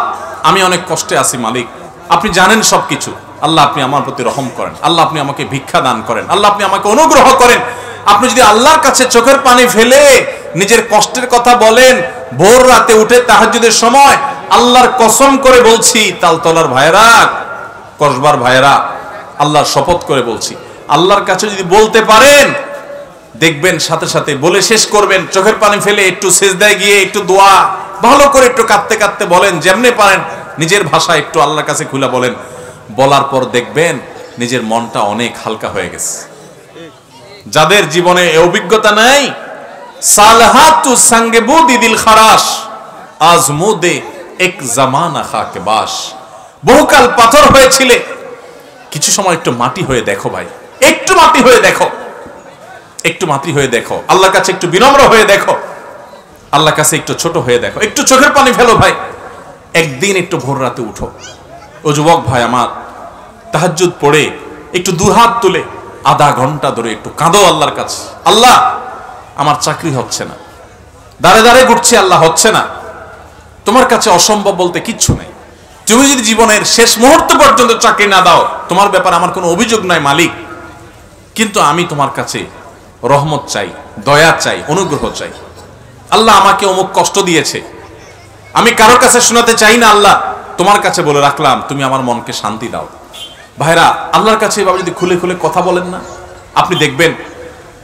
আমি অনেক কষ্টে আছি, মালিক আপনি জানেন সবকিছু, আল্লাহ আপনি আমার প্রতি রহম করেন, আল্লাহ আপনি আমাকে ভিক্ষা দান করেন, আল্লাহ আপনি আমাকে অনুগ্রহ করেন। আপনি যদি আল্লাহর কাছে চোখের পানি ফেলে নিজের কষ্টের কথা বলেন, ভোর রাতে উঠে তাহাজ্জুদের সময়, আল্লাহর কসম করে বলছি, তালতলার ভাইরা, কসবার ভাইরা, আল্লাহর শপথ করে বলছি, আল্লাহর কাছে যদি বলতে পারেন দেখবেন সাথে সাথে বলে শেষ করবেন, চোখের পানি ফেলে একটু সিজদায় গিয়ে একটু দোয়া ভালো করে একটু কাঁদতে কাঁদতে বলেন, যেমনে পারেন নিজের ভাষা একটু আল্লাহর কাছে খুলে বলেন। বলার পর দেখবেন নিজের মনটা অনেক হালকা হয়ে গেছে। যাদের জীবনে এই অভিজ্ঞতা নাই, সালহাতু সঙ্গে বুদি দিল খারাস আজমুদে এক জামানা খাকে বাস। বহুকাল পাথর হয়েছিলে, কিছু সময় একটু মাটি হয়ে দেখো ভাই, একটু মাটি হয়ে দেখো, একটু মাটি হয়ে দেখো, আল্লাহর কাছে একটু বিনম্র হয়ে দেখো, আল্লাহর কাছে একটু ছোট হয়ে দেখো, একটু চোখের পানি ফেলো ভাই। একদিন একটু ভোর রাতে উঠো, ও যুবক ভাই আমার, তাহাজ্জুদ পড়ে একটু দুহাত তুলে আধা ঘন্টা ধরে একটু কাঁদো আল্লাহর কাছে। আল্লাহ, আমার চাকরি হচ্ছে না, দাঁড়ে দাঁড়ে ঘুরছে, আল্লাহ হচ্ছে না, তোমার কাছে অসম্ভব বলতে কিচ্ছু নেই। তুমি যদি জীবনের শেষ মুহূর্ত পর্যন্ত চাকরি না দাও, তোমার ব্যাপারে আমার কোনো অভিযোগ নাই মালিক, কিন্তু আমি তোমার কাছে রহমত চাই, দয়া চাই, অনুগ্রহ চাই। আল্লাহ, আমাকে অমুক কষ্ট দিয়েছে, আমি কারোর কাছে শোনাতে চাই না, আল্লাহ তোমার কাছে বলে রাখলাম, তুমি আমার মনকে শান্তি দাও। ভাইরা, আল্লাহর কাছে এভাবে যদি খুলে খুলে কথা বলেন না, আপনি দেখবেন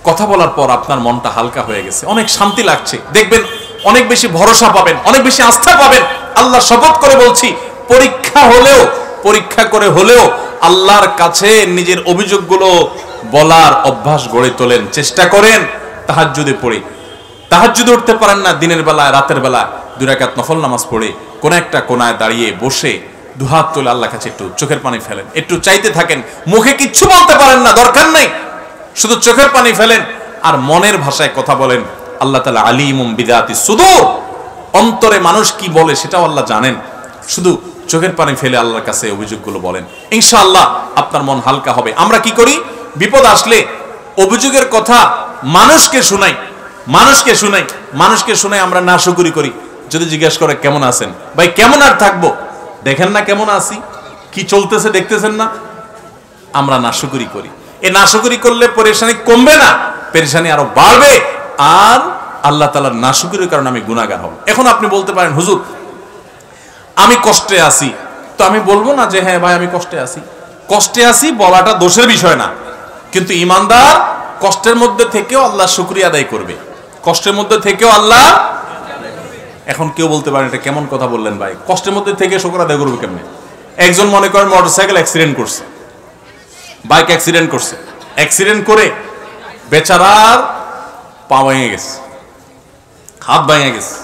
কথা বলার পর আপনার মনটা হালকা হয়ে গেছে, অনেক শান্তি লাগছে, দেখবেন অনেক বেশি ভরসা পাবেন, অনেক বেশি আস্থা পাবেন। আল্লাহ শপথ করে বলছি, পরীক্ষা হলেও, পরীক্ষা করে হলেও আল্লাহর কাছে নিজের অভিযোগগুলো বলার অভ্যাস গড়ে তোলেন, চেষ্টা করেন। তাহাজ্জুদে পড়ে, তাহাজ্জুদে উঠতে পারেন না, দিনের বেলায় রাতের বেলা 2 রাকাত নফল নামাজ পড়ে কোন একটা কোনায় দাঁড়িয়ে বসে দুহাত তুলে আল্লাহর কাছে একটু চোখের পানি ফেলেন, একটু চাইতে থাকেন। মুখে কিচ্ছু বলতে পারেন না, দরকার নেই, শুধু চোখের পানি ফেলেন আর মনের ভাষায় কথা বলেন। আল্লাহ তাআলা আলিমুম বিযাতি সুদূর, অন্তরে মানুষ কি বলে সেটাও আল্লাহ জানেন। শুধু চোখের পানি ফেলে আল্লাহর কাছে অভিযোগগুলো বলেন, ইনশাআল্লাহ আপনার মন হালকা হবে। আমরা কি করি, বিপদ আসলে অভিযোগের কথা মানুষকে শুনাই, মানুষকে শুনাই, মানুষকে শুনাই, আমরা নাশুকরি করি। যদি জিজ্ঞেস করে কেমন আছেন, ভাই কেমন আর থাকবো, দেখেন না কেমন আছি, কি চলতেছে দেখতেছেন না, আমরা নাশুকরি করি। এই নাশুকরি করলে পরেশানি কমবে না, পরেশানি আরো বাড়বে, আর আল্লাহ তাআলার নাশুকরির কারণে আমি গুনাহগার হব। এখন আপনি বলতে পারেন, হুজুর আমি কষ্টে আছি, তো আমি বলবো না যে হ্যাঁ ভাই আমি কষ্টে আছি। কষ্টে আছি বলাটা দোষের বিষয় না, কিন্তু ঈমানদার কষ্টের মধ্যে থেকেও আল্লাহ শুকরিয়া আদায় করবে, কষ্টের মধ্যে থেকেও আল্লাহ। এখন কেউ বলতে পারেন এটা কেমন কথা বললেন ভাই, কষ্টের মধ্যে থেকে শুকর আদায় করবে কেমনে? একজন মনে করেন মোটরসাইকেল অ্যাক্সিডেন্ট করছে, বাইক অ্যাক্সিডেন্ট করছে, অ্যাক্সিডেন্ট করে বেচারার পা ভেঙে গেছে, হাত ভেঙে গেছে।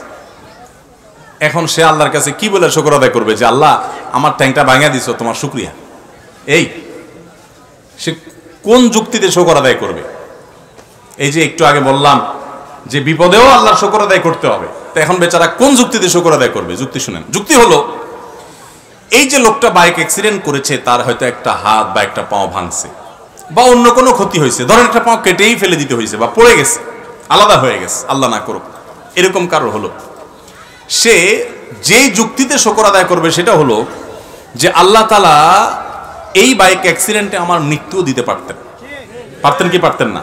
এখন সে আল্লাহর কাছে কি বলে শুকর আদায় করবে যে আল্লাহ আমার ট্যাংটা ভাঙা দিছো, তোমার শুকরিয়া। এই সে কোন যুক্তিতে শুকর আদায় করবে? এই যে একটু আগে বললাম যে বিপদেও আল্লাহর শুকর আদায় করতে হবে, তো এখন বেচারা কোন যুক্তিতে শুকর আদায় করবে? যুক্তি শুনেন। যুক্তি হলো, এই যে লোকটা বাইক অ্যাক্সিডেন্ট করেছে, তার হয়তো একটা হাত বা একটা পাও ভাঙছে বা অন্য কোনো ক্ষতি হয়েছে, ধরেন একটা পাও কেটেই ফেলে দিতে হয়েছে বা পড়ে গেছে, আলাদা হয়ে গেছে, আল্লাহ না করুক, এরকম কারো হলো, সে যেই যুক্তিতে শুকর আদায় করবে সেটা হলো যে আল্লাহ তাআলা এই বাইক অ্যাক্সিডেন্টে আমার মৃত্যু দিতে পারতেন। পারতেন কি পারতেন না?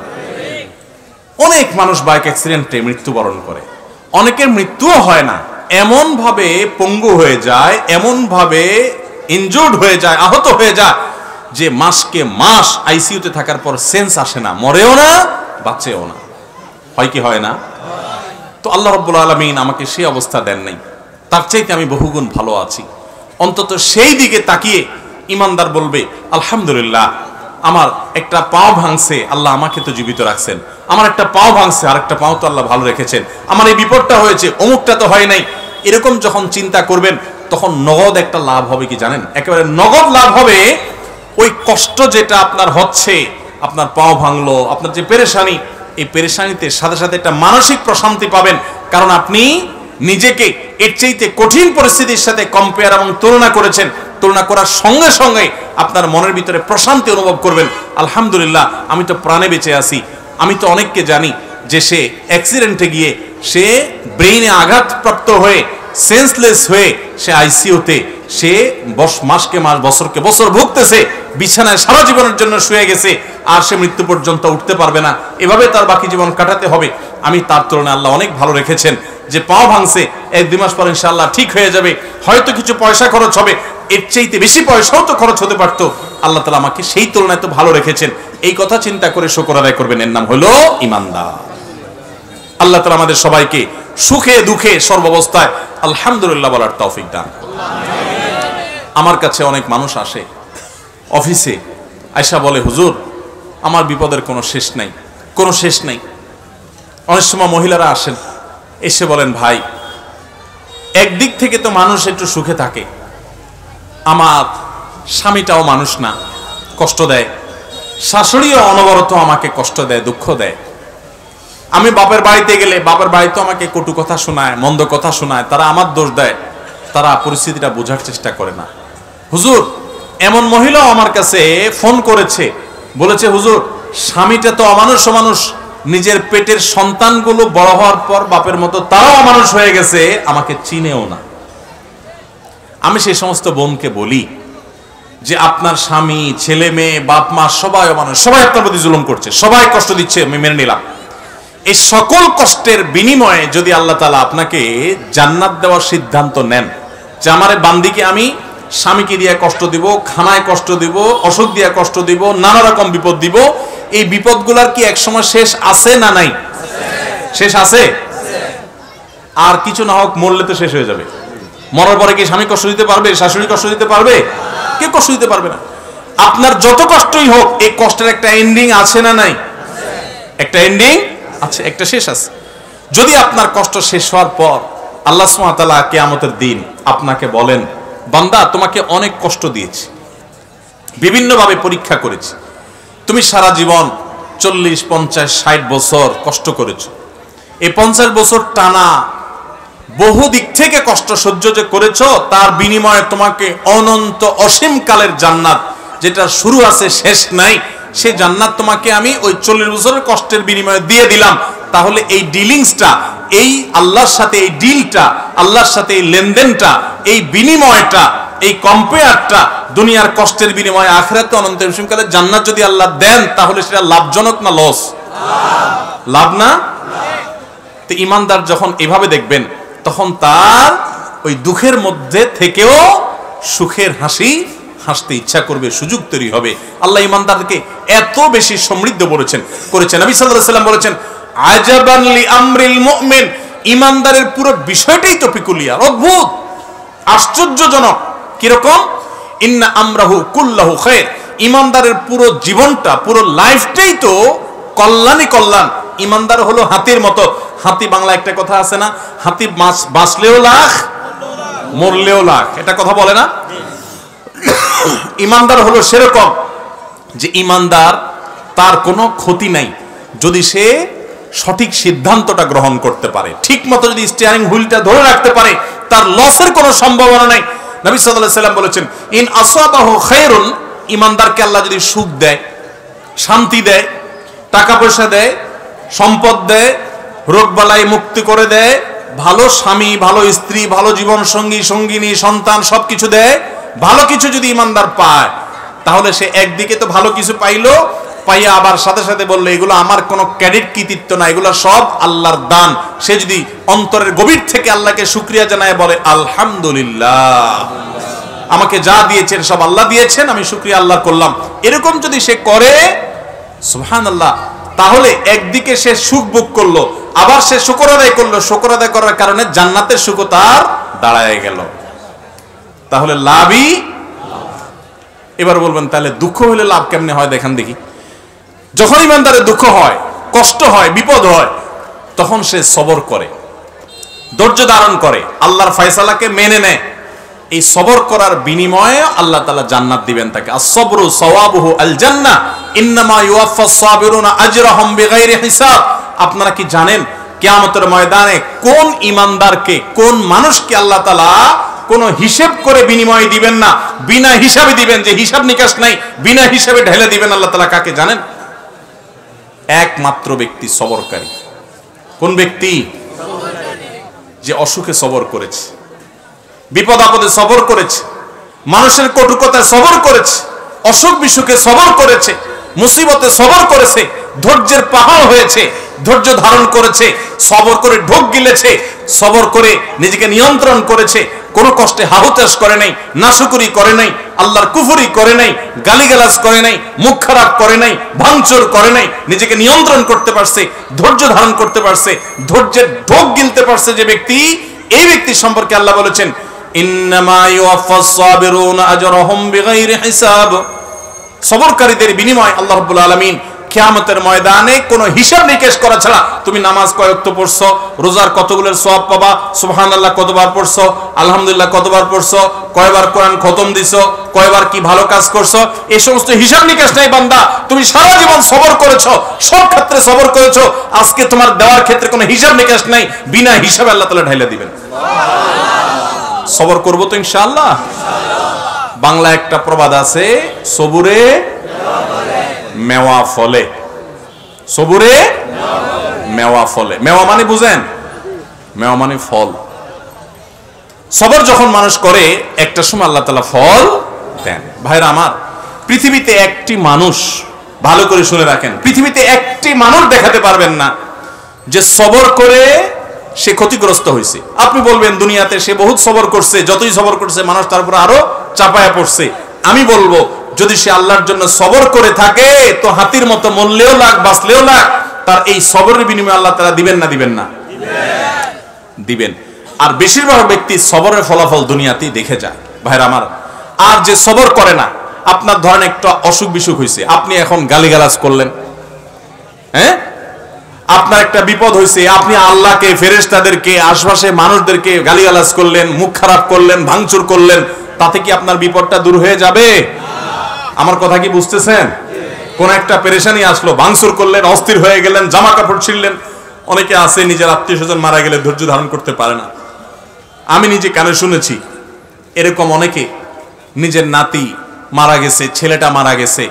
অনেক মানুষ বাইক অ্যাক্সিডেন্টে মৃত্যুবরণ করে, অনেকের মৃত্যুও হয় না, এমন ভাবে পঙ্গু হয়ে যায়, এমন ভাবে ইনজুর্ড হয়ে যায়, আহত হয়ে যায় যে মাসকে মাস আইসিইউতে থাকার পর সেন্স আসে না, মরেও না বাঁচেও না। হয় কি হয় না? তো আল্লাহ রাব্বুল আলামিন আমাকে সেই অবস্থা দেন নাই, তার চাইতে আমি বহুগুণ ভালো আছি। অন্তত সেই দিকে তাকিয়ে ইমানদার বলবে আলহামদুলিল্লাহ, আমার একটা পাও ভাঙছে, আল্লাহ আমাকে তো জীবিত রাখছেন, আমার একটা পাও ভাঙছে, আর একটা পাও তো আল্লাহ ভালো রেখেছেন, আমার এই বিপদটা হয়েছে, অমুকটা তো হয় নাই। এরকম যখন চিন্তা করবেন তখন নগদ একটা লাভ হবে কি জানেন? একেবারে নগদ লাভ হবে। ওই কষ্ট যেটা আপনার হচ্ছে, আপনার পাও ভাঙলো, আপনার যে পেরেশানি, এই পেরেশানিতে সাথে সাথে একটা মানসিক প্রশান্তি পাবেন, কারণ আপনি নিজেকে এর চাইতে কঠিন পরিস্থিতির সাথে কম্পেয়ার এবং তুলনা করেছেন। তুলনা করার সঙ্গে সঙ্গে আপনার মনের ভিতরে প্রশান্তি অনুভব করবেন, আলহামদুলিল্লাহ আমি তো প্রাণে বেঁচে আছি। আমি তো অনেককে জানি যে সে অ্যাক্সিডেন্টে গিয়ে সে ব্রেইনে আঘাতপ্রাপ্ত হয়ে সেন্সলেস হয়ে সে আইসিইউতে, সে মাসকে মাস বছরকে বছর ভুগতেছে, বিছানায় সারা জীবনের জন্য শুয়ে গেছে, আর সে মৃত্যু পর্যন্ত উঠতে পারবে না, এভাবে তার বাকি জীবন কাটাতে হবে। আমি তার তুলনায় আল্লাহ অনেক ভালো রেখেছেন, যে পাও ভাঙছে 1-2 মাস পর ইনশাআল্লাহ ঠিক হয়ে যাবে, হয়তো কিছু পয়সা খরচ হবে, এর চাইতে বেশি পয়সাও তো খরচ হতে পারতো, আল্লাহ তাআলা আমাকে সেই তুলনায় তো ভালো রেখেছেন, এই কথা চিন্তা করে শুকর আদায় করবেন। এর নাম হলো ঈমানদার। আল্লাহ তাআলা আমাদের সবাইকে সুখে দুঃখে সর্বাবস্থায় আলহামদুলিল্লাহ বলার তৌফিক দান। আমার কাছে অনেক মানুষ আসে অফিসে, আয়সা বলে, হুজুর আমার বিপদের কোনো শেষ নাই, কোনো শেষ নাই। অনেক সময় মহিলারা আসেন, এসে বলেন, ভাই একদিক থেকে তো মানুষ একটু সুখে থাকে, আমার স্বামীটাও মানুষ না, কষ্ট দেয়, শাশুড়িও অনবরত আমাকে কষ্ট দেয়, দুঃখ দেয়। আমি বাপের বাড়িতে গেলে বাপের বাড়িতে আমাকে কটু কথা শোনায়, মন্দ কথা শোনায়, তারা আমার দোষ দেয়, তারা পরিস্থিতিটা বোঝার চেষ্টা করে না। হুজুর এমন মহিলাও আমার কাছে ফোন করেছে, বলেছে, হুজুর স্বামীটা তো অমানুষ, নিজের পেটের সন্তানগুলো বড় হওয়ার পর বাপের মতো তারাও অমানুষ হয়ে গেছে, আমাকে চিনেও না। আমি সেই সমস্ত বোনকে বলি যে আপনার স্বামী, ছেলে মেয়ে, বাপ মা সবাই অমানুষ, সবাই আপনার প্রতি জুলুম করছে, সবাই কষ্ট দিচ্ছে, আমি মেনে নিলাম। এই সকল কষ্টের বিনিময়ে যদি আল্লাহ তাআলা আপনাকে জান্নাত দেওয়ার সিদ্ধান্ত নেন, যে আমারে বান্দিকে আমি স্বামীকে দিয়ে কষ্ট দিব, খানায় কষ্ট দিব, অসুখ দিয়ে কষ্ট দিব, নানা রকম বিপদ দিব, এই বিপদগুলার কি একসময় শেষ আছে না নাই? শেষ আছে। আর কিছু না হোক মরলে তো শেষ হয়ে যাবে। মরার পরে কি স্বামী কষ্ট দিতে পারবে, শাশুড়ি কষ্ট দিতে পারবে? কেউ কষ্ট দিতে পারবে না। আপনার যত কষ্টই হোক এই কষ্টের একটা এন্ডিং আছে না নাই? একটা এন্ডিং আছে, একটা শেষ আছে। যদি আপনার কষ্ট শেষ হওয়ার পর আল্লাহ সুবহানাহু ওয়া তাআলা কিয়ামতের দিন আপনাকে বলেন, বান্দা তোমাকে অনেক কষ্ট দিয়েছি, বিভিন্নভাবে পরীক্ষা করেছি, তুমি সারা জীবন 40, 50, 60 বছর কষ্ট করেছো, এই 50 বছর টানা বহু দিক থেকে কষ্ট সহ্য যে করেছো, তার বিনিময়ে তোমাকে অনন্ত অসীম কালের জান্নাত, যেটা শুরু আছে শেষ নাই, সেই জান্নাত তোমাকে আমি ওই 40 বছরের কষ্টের বিনিময়ে দিয়ে দিলাম। তাহলে এই ডিলিংসটা, এই আল্লাহর সাথে এই ডিলটা, আল্লাহর সাথে এই লেনদেনটা, এই বিনিময়টা, এই কম্পেয়ারটা দুনিয়ার কষ্টের বিনিময়ে আখিরাতে অনন্ত অসীম কালের জান্নাত যদি আল্লাহ দেন, তাহলে সেটা লাভজনক না লস? লাভ না? তো ঈমানদার যখন এভাবে দেখবেন, তখন তার ওই দুঃখের মধ্যে থেকেও সুখের হাসি হাসতে ইচ্ছা করবে, সুযোগ তৈরি হবে। আল্লাহ ঈমানদারকে এত বেশি সমৃদ্ধ করেছেন। নবী সাল্লাল্লাহু আলাইহি ওয়াসাল্লাম বলেছেন, আজাবান লি আমরিল মুমিন, ঈমানদারের পুরো বিষয়টাই তো পিকুলিয়ার, অদ্ভুত, আশ্চর্যজনক। কিরকম? ইন্না আমরাহু কুল্লাহু খায়র, ঈমানদারের পুরো জীবনটা, পুরো লাইফটাই তো কল্যাণই কল্যাণ। ঈমানদার হলো হাতির মতো। হাতি, বাংলা একটা কথা আছে না, হাতি বাঁচলেও লাখ, মরলেও লাখ, এটা কথা বলে না? ঈমানদার হলো সেরকম যে ঈমানদার, তার কোনো ক্ষতি নাই যদি সে সঠিক সিদ্ধান্তটা গ্রহণ করতে পারে, ঠিক মতো যদি স্টিয়ারিং হুইলটা ধরে রাখতে পারে, তার লসের কোনো সম্ভাবনা নাই। নবী সাল্লাল্লাহু আলাইহি ওয়াসাল্লাম বলেছেন, ইন আসাবাহু খায়রুন, ঈমানদারকে আল্লাহ যদি সুখ দেয়, শান্তি দেয়, টাকা পয়সা দেয়, সম্পদ দেয়, রোগ বালাই মুক্তি করে দেয়, ভালো স্বামী, ভালো স্ত্রী, ভালো জীবন সঙ্গী, সঙ্গিনী, সন্তান সবকিছু দেয়, ভালো কিছু যদি ঈমানদার পায়, তাহলে সে একদিকে তো ভালো কিছু পাইলো, পাইয়া আবার সাথে সাথে বললো এগুলো আমার কোনো ক্রেডিট কৃতিত্ব না, এগুলো সব আল্লাহর দান। সে যদি অন্তরের গভীর থেকে আল্লাহকে শুকরিয়া জানায় বলে, আলহামদুলিল্লাহ, আমাকে যা দিয়েছেন সব আল্লাহ দিয়েছেন, আমি শুকরিয়া আল্লাহ করলাম, এরকম যদি সে করে, সুবহানাল্লাহ, তাহলে একদিকে সে সুখ ভোগ করলো, আবার সে শুকর আদায় করলো, শুকর আদায় করার কারণে জান্নাতের সুখ তার দাঁড়ায় গেল। তাহলে লাভই। এবার বলবেন, তাহলে দুঃখ হলে লাভ কেমনে হয়? দেখেন দেখি। যখন ঈমানদারের দুঃখ হয়, কষ্ট হয়, বিপদ হয়, তখন সে সবর করে, ধৈর্য ধারণ করে, আল্লাহর ফয়সালাকে মেনে নেয়। এই সবর করার বিনিময়ে আল্লাহ তাআলা জান্নাত দিবেন তাকে। আস-সাবরু সাওয়াবুহু আল জান্নাহ, ইন্নামা ইউওয়াফাস সাবিরুনা আজরাহুম বিগাইরি হিসাব। আপনারা কি জানেন কিয়ামতের ময়দানে কোন ঈমানদারকে, কোন মানুষকে আল্লাহ তাআলা কোনো হিসাব করে বিনিময় দিবেন না, বিনা হিসাবে দিবেন, যে হিসাব নিকাশ নাই, বিনা হিসাবে ঢেলে দিবেন আল্লাহ তাআলা কাকে জানেন? একমাত্র ব্যক্তি সবরকারী। কোন ব্যক্তি? যে অসুখে সবর করেছে, বিপদ আপদে সবর করেছে, মানুষের কটুকতায় সবর করেছে, অসুখ বিসুখে সবর করেছে, মুসিবতে সবর করেছে, ধৈর্যের পাহাড় হয়েছে, ধৈর্য ধারণ করেছে, সবর করে ঢোক গিলেছে, সবর করে নিজেকে নিয়ন্ত্রণ করেছে, কোনো কষ্টে হাহুতাশ করে নাই, নাশুকুরি করে নাই, আল্লাহর কুফরি করে নাই, গালিগালাজ করে নাই, মুখ খারাপ করে নাই, ভাঙচুর করে নাই, নিজেকে নিয়ন্ত্রণ করতে পারছে, ধৈর্য ধারণ করতে পারছে, ধৈর্যের ঢোক গিলতে পারছে যে ব্যক্তি, এই ব্যক্তি সম্পর্কে আল্লাহ বলেছেন ইন্নামা ইউওয়াফাস সাবিরুনা আজরাহুম বিগাইরি হিসাব। সবরকারীদের বিনিময় আল্লাহ রাব্বুল আলামিন কিয়ামতের ময়দানে কোনো হিসাব নিকেশ করা ছাড়া, তুমি নামাজ কয় ওয়াক্ত পড়ছো, রোজার কতগুলোর সওয়াব পাবা, সুবহানাল্লাহ কতবার পড়ছো, আলহামদুলিল্লাহ কতবার পড়ছো, কয়বার কোরআন খতম দিছো, কয়বার কি ভালো কাজ করছো, এই সমস্ত হিসাব নিকেশ নাই বান্দা। তুমি সারা জীবন সবর করেছো, সব ক্ষেত্রে সবর করেছো, আজকে তোমার দেওয়ার ক্ষেত্রে কোনো হিসাব নিকেশ নাই, বিনা হিসাবে আল্লাহ তাআলা ঢাইলা দিবেন। সবর করবো তো ইনশাআল্লাহ। বাংলা একটা প্রবাদ আছে, সবুরে মেওয়া ফলে। সবুরে মেওয়া ফলে। মেওয়া মানে বুঝেন? মেওয়া মানে ফল। সবর যখন মানুষ করে একটা সময় আল্লাহ তাআলা ফল দেন। ভাইরা আমার, পৃথিবীতে একটি মানুষ, ভালো করে শুনে রাখেন, পৃথিবীতে একটি মানুষ দেখাতে পারবেন না যে সবর করে সে ক্ষতিগ্রস্ত হয়েছে। আপনি বলবেন দুনিয়াতে সে বহুত সবর করছে, যতই সবর করছে মানুষ তার উপর আরো চাপায়া পড়ছে। আমি বলবো যদি সে আল্লাহর জন্য সবর করে থাকে তো হাতির মতো মরলেও লাগ, বাঁচলেও লাগ, তার এই সবরের বিনিময়ে আল্লাহ তাআলা দিবেন না দিবেন না? দিবেন। আর বেশিরভাগ ব্যক্তি সবরের ফলাফল দুনিয়াতেই দেখে যায়। ভাইরা আমার, আর যে সবর করে না, আপনার ধরেন একটা অসুখ বিসুখ হয়েছে, আপনি এখন গালিগালাজ করলেন, হ্যাঁ, আপনার একটা বিপদ হয়েছে, আপনি আল্লাহকে, ফেরেশতাদেরকে, আশপাশে মানুষদেরকে গালিগালাজ করলেন, মুখ খারাপ করলেন, ভাঙচুর করলেন, তাতে কি আপনার বিপদটা দূর হয়ে যাবে? আমার কথা কি বুঝতেছেন? কোন একটা পেরেশানি আসলো, ভাঙচুর করলেন, অস্থির হয়ে গেলেন, জামা কাপড় ছিঁড়লেন। অনেকে আছে নিজের আত্মীয় স্বজন মারা গেলে ধৈর্য ধারণ করতে পারে না। আমি নিজে কানে শুনেছি এরকম অনেকে, নিজের নাতি মারা গেছে, ছেলেটা মারা গেছে,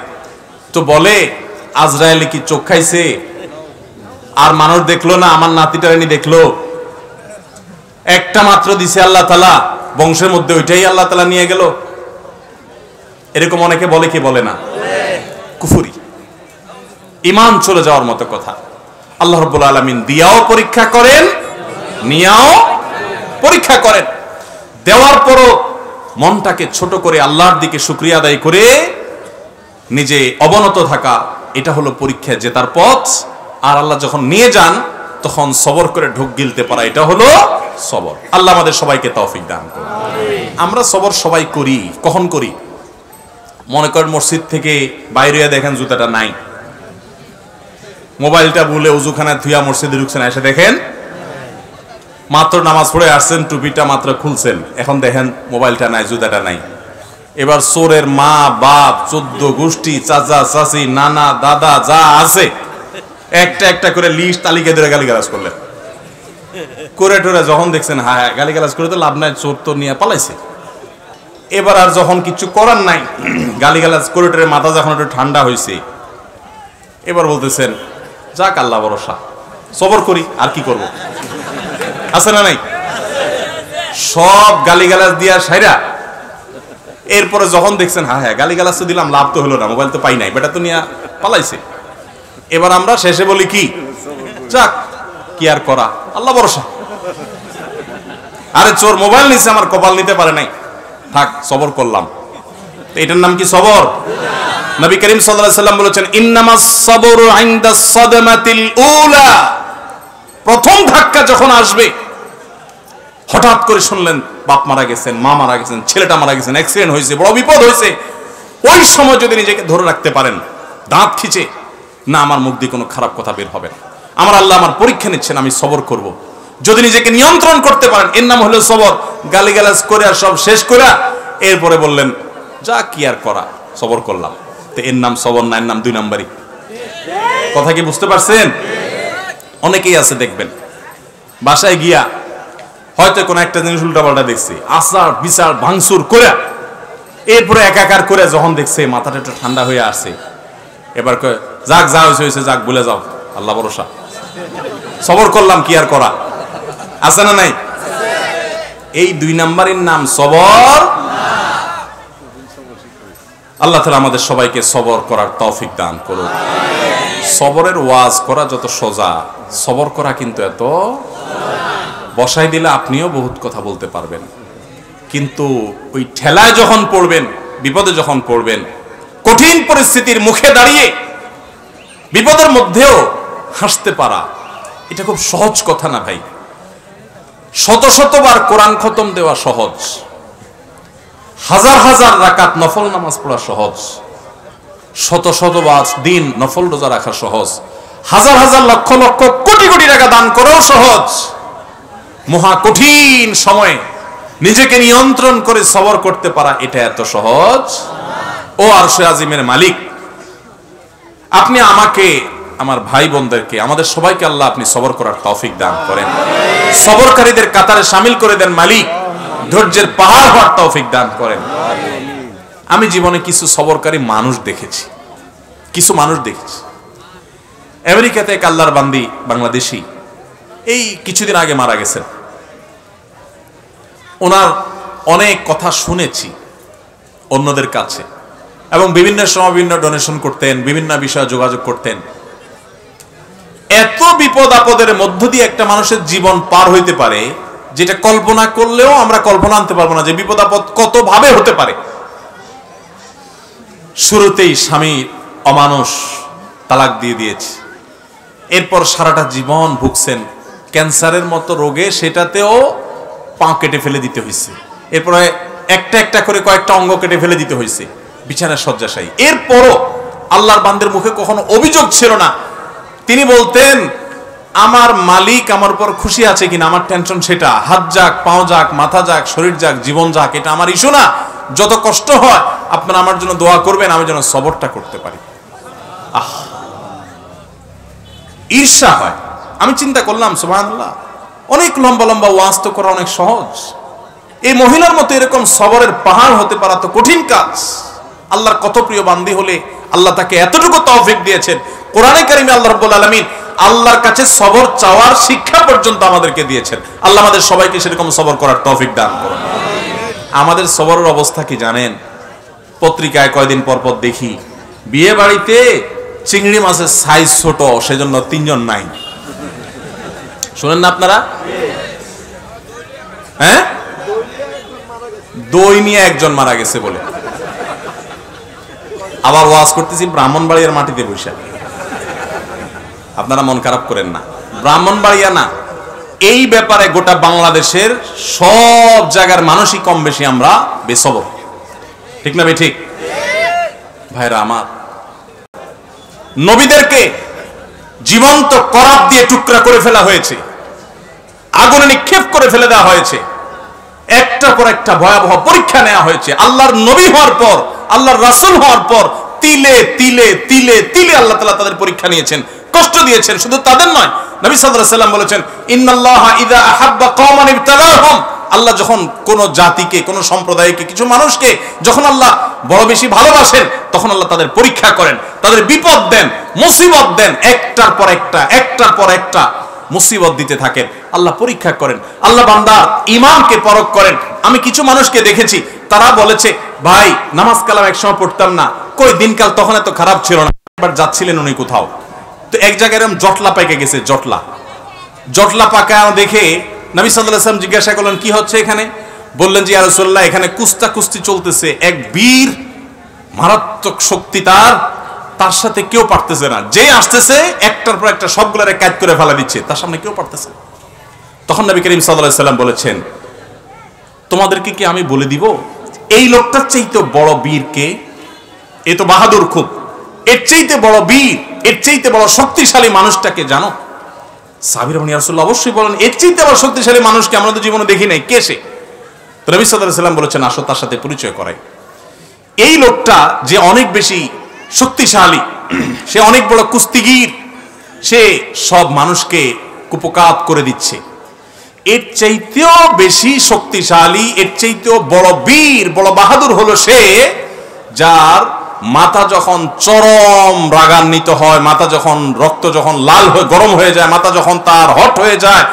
তো বলে আজরায়েলে কি চোখ খাইছে, আর মানুষ দেখলো না, আমার নাতিটারানি দেখলো, একটা মাত্র দিছে আল্লাহ তাআলা, বংশের মধ্যে ওইটাই আল্লাহ তাআলা নিয়ে গেল। এরকম অনেকে বলে কি বলে না? কুফরি, ঈমান চলে যাওয়ার মতো কথা। আল্লাহ রাব্বুল আলামিন দিয়াও পরীক্ষা করেন, নিয়াও পরীক্ষা করেন। দেওয়ার পরও মনটাকে ছোট করে আল্লাহর দিকে শুকরিয়া আদায় করে নিজে অবনত থাকা, এটা হলো পরীক্ষা জেতার পথ। আর আল্লাহ যখন নিয়ে যান তখন সবর করে ঢোক গিলতে পারা, এটা হলো সবর। আল্লাহ আমাদের সবাইকে তৌফিক দান করুন। আমরা সবর সবাই করি। কখন করি? মনে করেন মসজিদ থেকে বাইরে দেখেন জুতাটা নাই, মোবাইলটা ভুলে উজুখানা ধুইয়া মসজিদে ঢুকছেন, এসে দেখেন মাত্র নামাজ পড়ে আসছেন, টুপিটা মাত্র খুলছেন, এখন দেখেন মোবাইলটা নাই, জুতাটা নাই। এবার চোরের মা বাপ, 14 গোষ্ঠী, চাচা চাচি, নানা দাদা যা আছে একটা একটা করে লিস্ট তালিকা ধরে গালিগালাজ করলেন। করে টোরে যখন দেখছেন হ্যাঁ গালিগালাজ করে তো লাভ নাই, চোর তো নিয়ে পালাইছে। এবার আর যখন কিছু করার নাই, গালিগালাজ করে টোরে মাথা যখন একটু ঠান্ডা হয়েছে, এবার বলতেছেন যাক আল্লাহ ভরসা, সবর করি, আর কি করব, আছে না নাই? সব গালিগালাজ দিয়া সাইরা এরপরে যখন দেখছেন হ্যাঁ হ্যাঁ গালিগালাজ তো দিলাম, লাভ তো হলো না, মোবাইল তো পাই নাই, বেটা তো নিয়ে পালাইছে। এবার আমরা শেষে বলি কি, যাক কি আর করা, আল্লাহ ভরসা। আরে চোর মোবাইল নিছে, আমার কপাল নিতে পারে নাই, থাক সবর করলাম। এটার নাম কি সবর? নবী করিম সাল্লাল্লাহু আলাইহি ওয়াসাল্লাম বলেছেন ইন্নামাস সাবরু ইনদাস সাদমাতিল উলা। প্রথম ধাক্কা যখন আসবে, হঠাৎ করে শুনলেন বাপ মারা গেছেন, মা মারা গেছেন, ছেলেটা মারা গেছেন, অ্যাক্সিডেন্ট হয়েছে, বড় বিপদ হয়েছে, ওই সময় যদি নিজেকে ধরে রাখতে পারেন, দাঁত খিচে না আমার মুখ দিয়ে কোনো খারাপ কথা বের হবে না, আমার আল্লাহ আমার পরীক্ষা নিচ্ছেন, আমি সবর করব, যদি নিজেকে নিয়ন্ত্রণ করতে পারেন, এর নাম হলো সবর। গালিগালাজ করে আর সব শেষ করে এরপরে বললেন যা কি আর করা, সবর করলাম, তো এর নাম সবর না, এর নাম 2 নাম্বারই। কথা কি বুঝতে পারছেন? অনেকেই আছে দেখবেন বাসায় গিয়া হয়তো কোনো একটা জিনিস উল্টাপাল্টা দেখছে, আচার বিচার ভাঙচুর করে এরপরে একাকার করে যখন দেখছে মাথাটা একটু ঠান্ডা হয়ে আসছে, এবার কয় যাক যা হয়েছে হয়েছে, যাক ভুলে যাও, আল্লাহ ভরসা, সবর করলাম, কি আর করা, আছে না নাই? এই 2 নাম্বারের নাম সবর। আল্লাহ তাআলা আমাদের সবাইকে সবর করার তৌফিক দান করুন। সবরের ওয়াজ করা যত সোজা, সবর করা কিন্তু এত, বসাই দিলে আপনিও বহুত কথা বলতে পারবেন, কিন্তু ওই ঠেলায় যখন পড়বেন, বিপদে যখন পড়বেন, কঠিন পরিস্থিতির মুখে দাঁড়িয়ে বিপদের মধ্যেও হাসতে পারা, এটা খুব সহজ কথা না ভাই। শত শতবার কোরআন খতম দেওয়া সহজ, হাজার হাজার রাকাত নফল নামাজ পড়া সহজ, শত শতবার দিন নফল রোজা রাখা সহজ, হাজার হাজার লক্ষ লক্ষ কোটি কোটি টাকা দান করাও সহজ। মহা কঠিন সময়ে নিজেকে নিয়ন্ত্রণ করে সবর করতে পারা, এটা এত সহজ? ও আরশে আজিমের মালিক, আপনি আমাকে, আমার ভাই বোনদেরকে, আমাদের সবাইকে আল্লাহ আপনি সবর করার তৌফিক দান করেন, সবরকারীদের কাতারে শামিল করে দেন মালিক, ধৈর্যের পাহাড় হওয়ার তৌফিক দান করেন। আমি জীবনে কিছু সবরকারী মানুষ দেখেছি, কিছু মানুষ দেখেছি। আমেরিকাতে এক আল্লাহর বান্দি বাংলাদেশি এই কিছুদিন আগে মারা গেছেন। ওনার অনেক কথা শুনেছি অন্যদের কাছে, এবং বিভিন্ন সময় বিভিন্ন ডোনেশন করতেন, বিভিন্ন বিষয়ে যোগাযোগ করতেন। এত বিপদ আপদের মধ্য দিয়ে একটা মানুষের জীবন পার হইতে পারে যেটা কল্পনা করলেও আমরা কল্পনা আনতে পারবো না যে বিপদ আপদ কত ভাবে হতে পারে। শুরুতেই স্বামী অমানুষ, তালাক দিয়ে দিয়েছে, এরপর সারাটা জীবন ভুগছেন ক্যান্সারের মতো রোগে, সেটাতেও পা কেটে ফেলে দিতে হয়েছে, এরপরে একটা একটা করে কয়েকটা অঙ্গ কেটে ফেলে দিতে হয়েছে, বিছানার শয্যাশায়ী। এরপরও আল্লাহর বান্দের মুখে কখনো অভিযোগ ছিল না। তিনি বলতেন, আমার মালিক আমার উপর খুশি আছে কিনা, আমার টেনশন সেটা, হাত যাক, পাও যাক, মাথা যাক, শরীর যাক, জীবন যাক, এটা আমার ইস্যু না। যত কষ্ট হয় আপনারা আমার জন্য দোয়া করবেন, আমি যেন সবরটা করতে পারি। ঈর্ষা হয়। আমি চিন্তা করলাম, সুবহানাল্লাহ, অনেক লম্বা লম্বা ওয়াজ তো করা অনেক সহজ, এই মহিলার মতো এরকম সবরের পাহাড় হতে পারা তো কঠিন কাজ। আল্লাহর কত প্রিয় বান্দি হলে আল্লাহ তাকে এতটুকু তৌফিক দিয়েছেন। কোরআনে কারিমে আল্লাহ রাব্বুল আলামিন আল্লাহর কাছে সবর চাওয়ার শিক্ষা পর্যন্ত আমাদেরকে দিয়েছেন। আল্লাহ আমাদের সবাইকে সেরকম সবর করার তৌফিক দান করুন। আমাদের সবরের অবস্থা কি জানেন? পত্রিকায় কয়দিন পর পর দেখি বিয়ে বাড়িতে চিংড়ি মাছের সাইজ ছোট, সেজন্য 3 জন নাই। শুনেন না আপনারা? হ্যাঁ, দই নিয়ে একজন মারা গেছে বলে। আবার ওয়াজ করতেছি ব্রাহ্মণবাড়িয়ার মাটিতে বসে। আপনারা মন খারাপ করেন না, ব্রাহ্মণবাড়িয়া না, এই ব্যাপারে গোটা বাংলাদেশের সব জায়গার মানুষই কম বেশি আমরা বেসবর। ঠিক না? ঠিক ভাইরা আমার, নবীদেরকে জীবন্ত করাত দিয়ে টুকরা করে ফেলা হয়েছে, আগুনে নিক্ষেপ করে ফেলে দেওয়া হয়েছে, একটা পর একটা ভয়াবহ পরীক্ষা নেওয়া হয়েছে। আল্লাহর নবী হওয়ার পর, আল্লাহর রাসূল হওয়ার পর তিলে তিলে তিলে তিলে আল্লাহ তাআলা তাদের পরীক্ষা নিয়েছেন, কষ্ট দিয়েছেন। শুধু তাদের নয়, নবী সাল্লাল্লাহু আলাইহি ওয়াসাল্লাম বলেছেন, ইন্নাল্লাহা ইযা আহাব্বা কওমান ইবতালাহুম, আল্লাহ যখন কোন জাতিকে, কোন সম্প্রদায়কে, কিছু মানুষকে যখন আল্লাহ বড় বেশি ভালোবাসেন, তখন আল্লাহ তাদের পরীক্ষা করেন, তাদের বিপদ দেন, মুসিবত দেন, একটার পর একটা, একটার পর একটা মুসিবত দিতে থাকেন, আল্লাহ পরীক্ষা করেন। আল্লাহ বান্দার ঈমানকে পরখ করেন। আমি কিছু মানুষকে দেখেছি, তারা বলেছে, ভাই নামাজ কালাম একসময় পড়তাম না, কই দিনকাল তখন এত খারাপ ছিল না। একবার যাচ্ছিলেন উনি কোথাও, তো এক জায়গায় এরকম জটলা পেকে গেছে, জটলা পাকা দেখে নবী সাল্লাল্লাহু আলাইহি ওয়াসাল্লাম জিজ্ঞাসা করলেন, কি হচ্ছে এখানে? বললেন যে, ইয়া রাসূলুল্লাহ, এখানে কুস্তি চলতেছে, এক বীর মারাত্মক শক্তি, তার সাথে কেউ পারতেছে না, যে আসতেছে একটার পর একটা সবগুলারে কাট করে ফেলা দিচ্ছে, তার সামনে কেউ পারতেছে না। তখন নবী করিম সাল্লাল্লাহু আলাইহি ওয়াসাল্লাম বলেছেন, তোমাদেরকে কি আমি বলে দিব এই লোকটার চাইতে বড় বীর কে? এ তো বাহাদুর খুব, এর চাইতে বড় বীর, এর চাইতে বড় শক্তিশালী মানুষটাকে জানো? সাহাবীরা বলেন, ইয়া রাসূলুল্লাহ, অবশ্যই বলেন, এর চাইতে বড় শক্তিশালী মানুষকে আমরা তো জীবনে দেখি নাই, কে সে? তো নবী সাল্লাল্লাহু আলাইহি ওয়াসাল্লাম বলেছেন, আসো তার সাথে পরিচয় করাই। এই লোকটা যে অনেক বেশি শক্তিশালী, সে অনেক বড় কুস্তিগীর, সে সব মানুষকে কুপকাত করে দিচ্ছে। এর চাইতেও বেশি শক্তিশালী, এর চাইতেও বড় বীর, বড় বাহাদুর হলো সে, যার মাথা যখন চরম রাগান্বিত হয়, মাথা যখন রক্ত যখন লাল হয়ে গরম হয়ে যায়, মাথা যখন তার হট হয়ে যায়,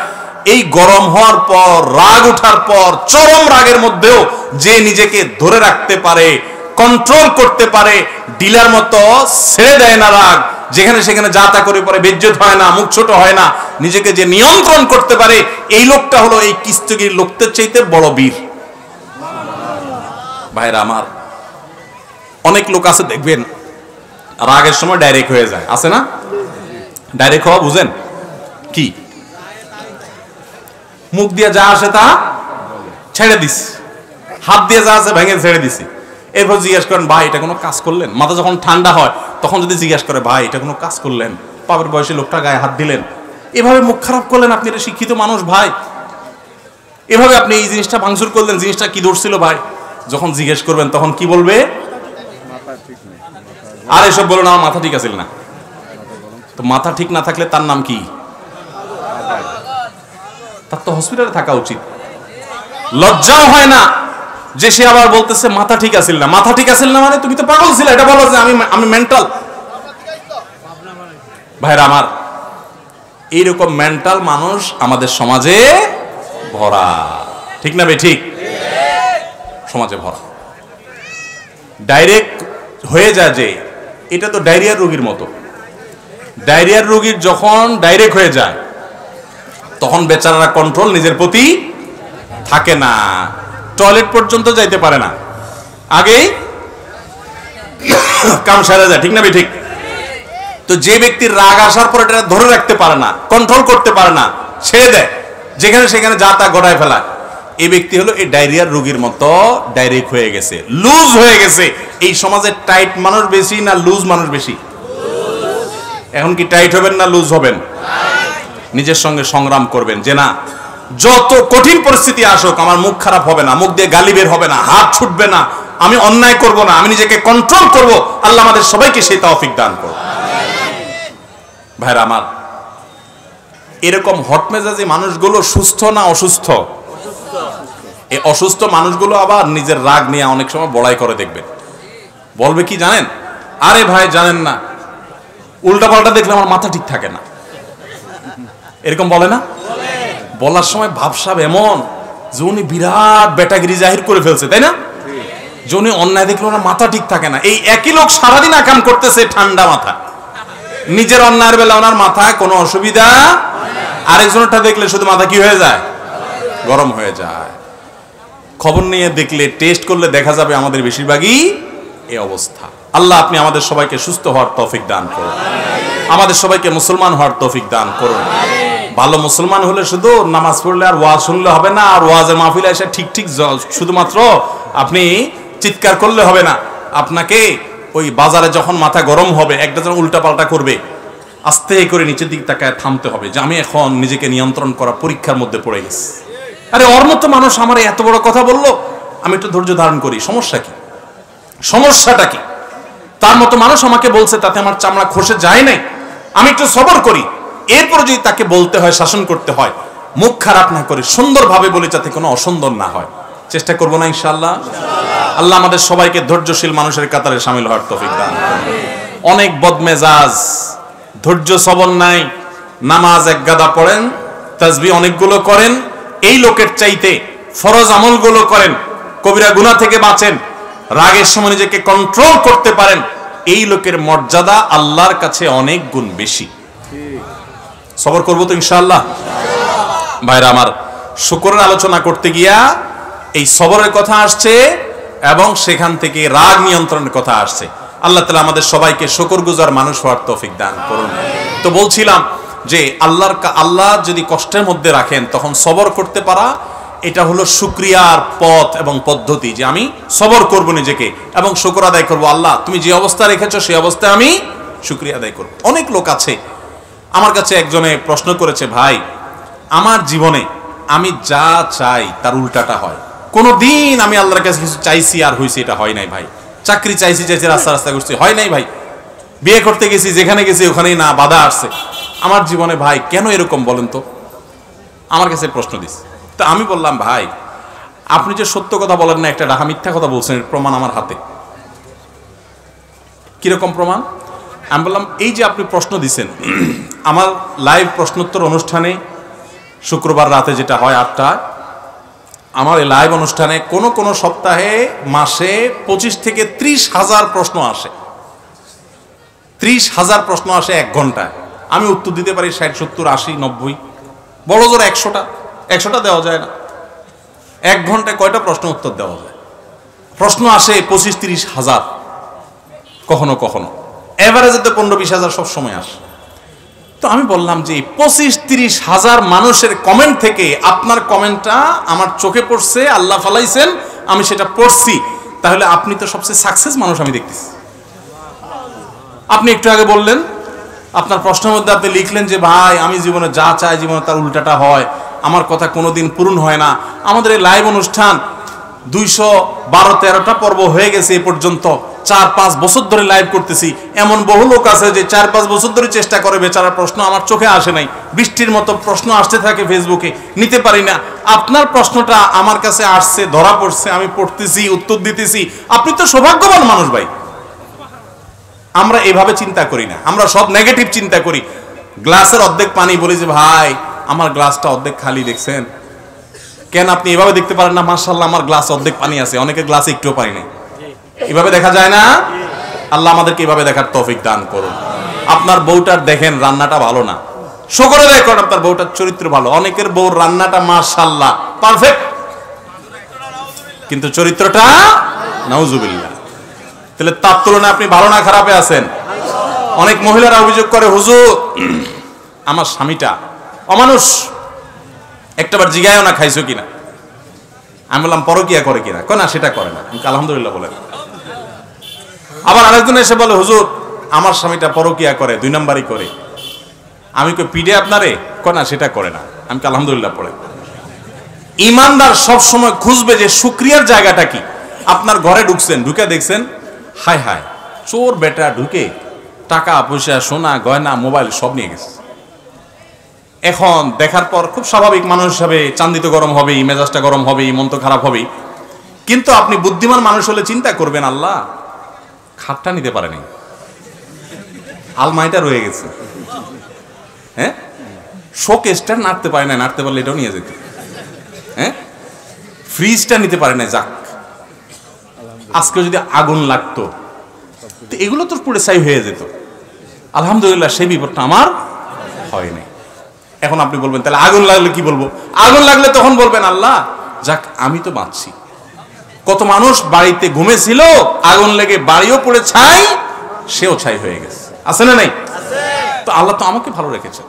এই গরম হওয়ার পর, রাগ ওঠার পর, চরম রাগের মধ্যেও যে নিজেকে ধরে রাখতে পারে, কন্ট্রোল করতে পারে, ডিলার মতো ছেড়ে দেয় না রাগ, যেখানে সেখানে যা তা করে পরে বেজ্জত হয় না, মুখ ছোট হয় না, নিজেকে যে নিয়ন্ত্রণ করতে পারে, এই লোকটা হলো এই কুস্তিগীর লোকদের চাইতে বড় বীর। ভাইরা আমার, অনেক লোক আছে দেখবেন রাগের সময় ডাইরেক্ট হয়ে যায়, আছে না? ডাইরেক্ট হওয়া বুঝেন কি? মুখ দিয়ে যা আসে তা ছেড়ে দিস, হাত দিয়ে যা আছে ভেঙে ছেড়ে দিছি। এরপর জিজ্ঞেস করেন ভাই এটা কোনো কাজ করলেন? মাথা যখন ঠান্ডা হয় তখন যদি জিজ্ঞেস করে ভাই এটা কোনো কাজ করলেন, পাপের বয়সী লোকটা গায়ে হাত দিলেন, এভাবে মুখ খারাপ করলেন, আপনি এটা শিক্ষিত মানুষ ভাই, এভাবে আপনি এই জিনিসটা ভাঙচুর করলেন, জিনিসটা কি দোষ ছিল ভাই? যখন জিজ্ঞেস করবেন তখন কি বলবে? আর এসব বলো না, আমার মাথা ঠিক আছিল না। তো মাথা ঠিক না থাকলে তার নাম কি? তার তো হসপিটালে থাকা উচিত। লজ্জাও হয় না যে সে আবার বলতেছে মাথা ঠিক আছিল না। মাথা ঠিক আছিল না মানে তুমি তো পাগল ছিলে, এটা বলো যে আমি মেন্টাল। ভাইরা আমার, এইরকম মেন্টাল মানুষ আমাদের সমাজে ভরা, ঠিক না ভাই? ঠিক, সমাজে ভরা। ডাইরেক্ট হয়ে যায় যে এটা তো ডায়রিয়ার রোগীর মতো। ডায়রিয়ার রোগীর যখন ডাইরেক্ট হয়ে যায় তখন বেচারারা কন্ট্রোল নিজের প্রতি থাকে না, টয়লেট পর্যন্ত যাইতে পারে না, আগেই কাম সারা যায়, ঠিক না ভাই? ঠিক। তো যে ব্যক্তির রাগ আসার পর এটা ধরে রাখতে পারে না, কন্ট্রোল করতে পারে না, ছেড়ে দেয়, যেখানে সেখানে যা তা গড়ায় ফেলায়, এই ব্যক্তি হলো এই ডায়রিয়ার রোগীর মতো ডাইরেক্ট হয়ে গেছে, লুজ হয়ে গেছে। এই সমাজে টাইট মানুষ বেশি না লুজ মানুষ বেশি? এখন কি টাইট হবেন না লুজ হবেন? নিজের সঙ্গে সংগ্রাম করবেন যে না, যত কঠিন পরিস্থিতি আসুক আমার মুখ খারাপ হবে না, মুখ দিয়ে গালি বের হবে না, হাত ছুটবে না, আমি অন্যায় করব না, আমি নিজেকে কন্ট্রোল করব। আল্লাহ আমাদের সবাইকে সেই তৌফিক দান করুন। ভাইরা আমার, এরকম হটমেজাজি মানুষগুলো সুস্থ না অসুস্থ? এই অসুস্থ মানুষগুলো আবার নিজের রাগ নিয়ে অনেক সময় বড়াই করে, দেখবেন বলবে কি জানেন? আরে ভাই জানেন না, উল্টা পাল্টা দেখলে আমার মাথা ঠিক থাকে না, এরকম বলে না? বলার সময় ভাবসাব এমন যে উনি বিরাট বেটাগিরি জাহির করে ফেলছে, তাই না? যে উনি অন্যায় দেখলে ওনার মাথা ঠিক থাকে না। এই একই লোক সারাদিন আকাম করতেছে ঠান্ডা মাথা, নিজের অন্যায়ের বেলা ওনার মাথায় কোনো অসুবিধা, আরেকজনটা দেখলে শুধু মাথা কি হয়ে যায়? গরম হয়ে যায়। খবর নিয়ে দেখলে, টেস্ট করলে দেখা যাবে আমাদের বেশিরভাগই এই অবস্থা। আল্লাহ আপনি আমাদের সবাইকে সুস্থ হওয়ার তৌফিক দান করুন, আমাদের সবাইকে মুসলমান হওয়ার তৌফিক দান করুন। ভালো মুসলমান হলে শুধু নামাজ পড়লে আর ওয়াজ শুনলে হবে না, আর ওয়াজের মাহফিলে এসে ঠিক ঠিক শুধুমাত্র আপনি চিৎকার করলে হবে না। আপনাকে ওই বাজারে যখন মাথা গরম হবে, একটা জন উল্টা পাল্টা করবে, আস্তে করে নিচের দিক তাকায় থামতে হবে যে আমি এখন নিজেকে নিয়ন্ত্রণ করা পরীক্ষার মধ্যে পড়ে গেছি। আরে ওর মতো মানুষ আমার এত বড় কথা বললো, আমি একটু ধৈর্য ধারণ করি, সমস্যা কি? সমস্যাটা কি? তার মতো মানুষ আমাকে বলছে, তাতে আমার চামড়া খসে যায় নাই, আমি একটু সবর করি। এরপর যদি তাকে বলতে হয়, শাসন করতে হয়, মুখ খারাপ না করে সুন্দরভাবে বলে, যাতে কোনো অসুন্দর না হয়, চেষ্টা করবো না ইনশাআল্লাহ। আল্লাহ আমাদের সবাইকে ধৈর্যশীল মানুষের কাতারে শামিল হওয়ার তৌফিক দান করুন। অনেক বদমেজাজ, ধৈর্য সবর নাই, নামাজ এক গাদা পড়েন, তাসবিহ অনেকগুলো করেন, এই লোকের চাইতে ফরজ আমলগুলো করেন, কবিরা গুনাহ থেকে বাঁচেন, রাগের সময় নিজেকে কন্ট্রোল করতে পারেন, এই লোকের মর্যাদা আল্লাহর কাছে অনেক গুণ বেশি। সবর করবো তো ইনশাআল্লাহ। ভাইরা আমার, শুকরের আলোচনা করতে গিয়া এই সবরের কথা আসছে এবং সেখান থেকে রাগ নিয়ন্ত্রণের কথা আসছে। আল্লাহ তাআলা আমাদের সবাইকে শুকরগুজার মানুষ হওয়ার তৌফিক দান করুন। তো বলছিলাম যে আল্লাহ যদি কষ্টের মধ্যে রাখেন তখন সবর করতে পারা, এটা হলো শুকরিয়ার পথ এবং পদ্ধতি, যে আমি সবর করব নিজেকে এবং শুকর আদায় করব। আল্লাহ তুমি যে অবস্থা রেখেছো সেই অবস্থায় আমি শুকরিয়া আদায় করব। অনেক লোক আছে, আমার কাছে একজনে প্রশ্ন করেছে, ভাই আমার জীবনে আমি যা চাই তার উল্টাটা হয়, কোনোদিন আমি আল্লাহর কাছে কিছু চাইছি আর হয়েছে এটা হয় নাই ভাই। চাকরি চাইছি রাস্তা রাস্তা করছি, হয় নাই ভাই। বিয়ে করতে গেছি, যেখানে গেছি ওখানেই না বাধা আসছে। আমার জীবনে ভাই কেন এরকম বলেন তো? আমার কাছে প্রশ্ন দিস। তো আমি বললাম, ভাই আপনি যে সত্য কথা বলেন না, একটা ডাহা মিথ্যা কথা বলছেন, প্রমাণ আমার হাতে। কিরকম প্রমাণ? আমি বললাম, এই যে আপনি প্রশ্ন দিছেন, আমার লাইভ প্রশ্নোত্তর অনুষ্ঠানে শুক্রবার রাতে যেটা হয় 8টায়, আমার এই লাইভ অনুষ্ঠানে কোন সপ্তাহে মাসে 25 থেকে 30,000 প্রশ্ন আসে। 30,000 প্রশ্ন আসে 1 ঘন্টায়। আমি উত্তর দিতে পারি 60, 70, 80, 90, বড় জোর 100টা দেওয়া যায় না। 1 ঘন্টায় কয়টা প্রশ্ন উত্তর দেওয়া যায়? প্রশ্ন আসে 25-30 হাজার, কখনো কখনো এভারেজে তো 15-20 হাজার সব সময় আসে। তো আমি বললাম যে 25-30 হাজার মানুষের কমেন্ট থেকে আপনার কমেন্টটা আমার চোখে পড়ছে, আল্লাহ ফালাইছেন, আমি সেটা পড়ছি, তাহলে আপনি তো সবচেয়ে সাকসেস মানুষ আমি দেখতেছি। আপনি একটু আগে বললেন, আপনার প্রশ্নের মধ্যে আপনি লিখলেন যে ভাই আমি জীবনে যা চাই জীবনে তার উল্টাটা হয়, আমার কথা কোনোদিন পূরণ হয় না। আমাদের এই লাইভ অনুষ্ঠান 212-13টা পর্ব হয়ে গেছে এ পর্যন্ত, 4-5 বছর ধরে লাইভ করতেছি। এমন বহু লোক আছে যে 4-5 বছর ধরে চেষ্টা করে, বেচারা প্রশ্ন আমার চোখে আসে নাই, বৃষ্টির মতো প্রশ্ন আসতে থাকে ফেসবুকে, নিতে পারি না। আপনার প্রশ্নটা আমার কাছে আসছে, ধরা পড়ছে, আমি পড়তেছি, উত্তর দিতেছি। আপনি তো সৌভাগ্যবান মানুষ ভাই। আমরা এভাবে চিন্তা করি না, আমরা সব নেগেটিভ চিন্তা করি। গ্লাসের অর্ধেক পানি, বলি যে ভাই আমার গ্লাসটা অর্ধেক খালি, দেখছেন কেন? আপনি এভাবে দেখতে পারেন না, মাশাআল্লাহ আমার গ্লাস অর্ধেক পানি আছে, অনেকের গ্লাসে একটুও পানি নেই। এভাবে দেখা যায় না? আল্লাহ আমাদেরকে এভাবে দেখার তৌফিক দান করুন। আপনার বউটার দেখেন রান্নাটা ভালো না, শুকর আদায় করেন আপনার বউটার চরিত্র ভালো। অনেকের বউর রান্নাটা মাশাআল্লাহ পারফেক্ট, কিন্তু চরিত্রটা নাউজুবিল্লাহ। তাহলে তার তুলনায় আপনি ভালো না খারাপে আছেন? অনেক মহিলারা অভিযোগ করে, হুজুর আমার স্বামীটা অমানুষ, একটাবার জিগায়ও না খাইছো কিনা। আমি বললাম পরকিয়া করে কিনা, কয় না সেটা করে না। আলহামদুলিল্লাহ বলেন। আবার আরেকজন এসে বলে, হুজুর আমার স্বামীটা পরকিয়া করে, 2 নাম্বারই করে। আমি কই পিডে আপনারে, কয় না সেটা করে না। আমি আলহামদুলিল্লাহ পড়ে। ইমানদার সব সময় খুঁজবে যে শুকরিয়ার জায়গাটা কি। আপনার ঘরে ঢুকছেন, ঢুকে দেখছেন হায় হায় চোর বেটা ঢুকে টাকা পয়সা সোনা গয়না মোবাইল সব নিয়ে গেছে। এখন দেখার পর খুব স্বাভাবিক মানুষ হিসাবে চান্দিত গরম হবে, মেজাজটা গরম হবে, মন তো খারাপ হবে। কিন্তু আপনি বুদ্ধিমান মানুষ হলে চিন্তা করবেন, আল্লাহ খাটটা নিতে পারেনি, আলমারিটা রয়ে গেছে, হ্যাঁ শোকেসটা নাড়তে পারে না, নাড়তে পারলে এটাও নিয়ে যেত, হ্যাঁ ফ্রিজটা নিতে পারে না, যাক আজকে যদি আগুন লাগতো তো এগুলো তো পুরো ছাই হয়ে যেত। আলহামদুলিল্লাহ সেই বিপদটা আমার হয়নি। এখন আপনি বলবেন তাহলে আগুন লাগলে কি বলবো? আগুন লাগলে তখন বলবেন আল্লাহ যাক আমি তো বাঁচছি। কত মানুষ বাড়িতে ঘুমেছিল, আগুন লেগে বাড়িও পড়ে ছাই, সেও ছাই হয়ে গেছে, আছে না নাই? তো আল্লাহ তো আমাকে ভালো রেখেছে।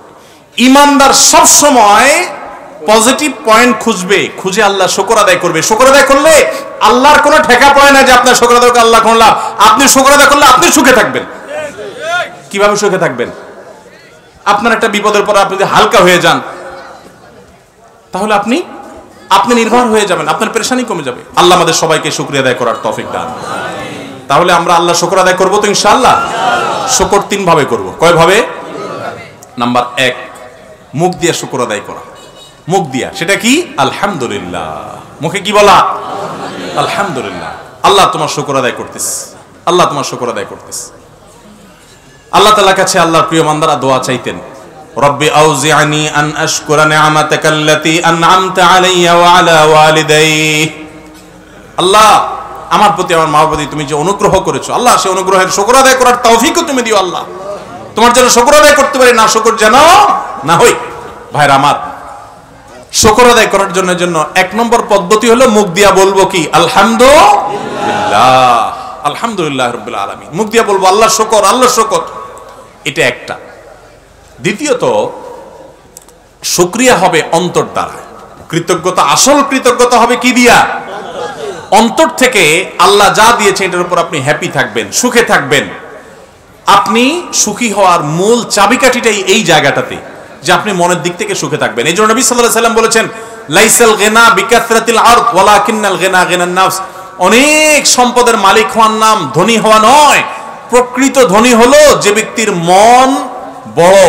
ইমানদার সব সময় পজিটিভ পয়েন্ট খুঁজবে, খুঁজে আল্লাহ শুকর আদায় করবে। শুকর আদায় করলে আল্লাহর কোনো ঠেকা পড়ে না যে আপনার শুকর আদায় করলে আল্লাহ কোন লাভ। আপনি শুকর আদায় করলে আপনি সুখে থাকবেন। কিভাবে সুখে থাকবেন? আপনার একটা বিপদের পর আপনি যদি হালকা হয়ে যান তাহলে আপনি নির্ভর হয়ে যাবেন, আপনার পেরেশানি কমে যাবে। আল্লাহ আমাদের সবাইকে শুকরিয়া আদায় করার তৌফিক দান। তাহলে আমরা আল্লাহ শুকর আদায় করবো তো ইনশাআল্লাহ। শুকর 3 ভাবে করব। কয় ভাবে? নাম্বার 1, মুখ দিয়ে শুকর আদায় করা। মুখ দিয়া, সেটা কি? আলহামদুলিল্লাহ। মুখে কি বলা? আলহামদুলিল্লাহ। আল্লাহ তোমার শুকর আদায় করতেছ, আল্লাহ তোমার শুকর আদায় করতেছ। আল্লাহ তাআলার কাছে আল্লাহর প্রিয় বান্দারা দোয়া চাইতেন, রব্বি আউজিআনি আন আশকুরা নিআমাতাকাল্লাতী আনআমতা আলাইয়া ওয়া আলা ওয়ালিদাইহি। আল্লাহ আমার প্রতি আমার মার প্রতি তুমি যে অনুগ্রহ করেছো, আল্লাহ সেই অনুগ্রহের শুকর আদায় করার তৌফিকও তুমি দিও। আল্লাহ তোমার যেন শুকর আদায় করতে পারি, না শুকর যেন না হই। ভাইরা আমার, শুকর আদায় করার জন্য 1 নম্বর পদ্ধতি হলো মুখ দিয়া বলবো কি? আলহামদুলিল্লাহ, আলহামদুলিল্লাহ রাব্বিল আলামিন। মুখ দিয়া বলবো আল্লাহ শুকর, আল্লাহ শুকর। এটা একটা। দ্বিতীয়ত শুকরিয়া হবে অন্তর দ্বারা। কৃতজ্ঞতা, আসল কৃতজ্ঞতা হবে কি দিয়া? অন্তর থেকে। আল্লাহ যা দিয়েছে এটার উপর আপনি হ্যাপি থাকবেন, সুখে থাকবেন। আপনি সুখী হওয়ার মূল চাবিকাঠিটাই এই জায়গাটাতে, যে আপনি মনের দিক থেকে সুখে থাকবেন। এই জন্য নবী সাল্লাল্লাহু আলাইহি ওয়াসাল্লাম বলেছেন, লাইসাল গিনা বিকাসরাতিল আরদ ওয়ালাকিন্নাল গিনা গিনান নাফস। অনেক সম্পদের মালিক হওয়ার নাম ধনী হওয়া নয়। প্রকৃত ধনী হলো যে ব্যক্তির মন বড়,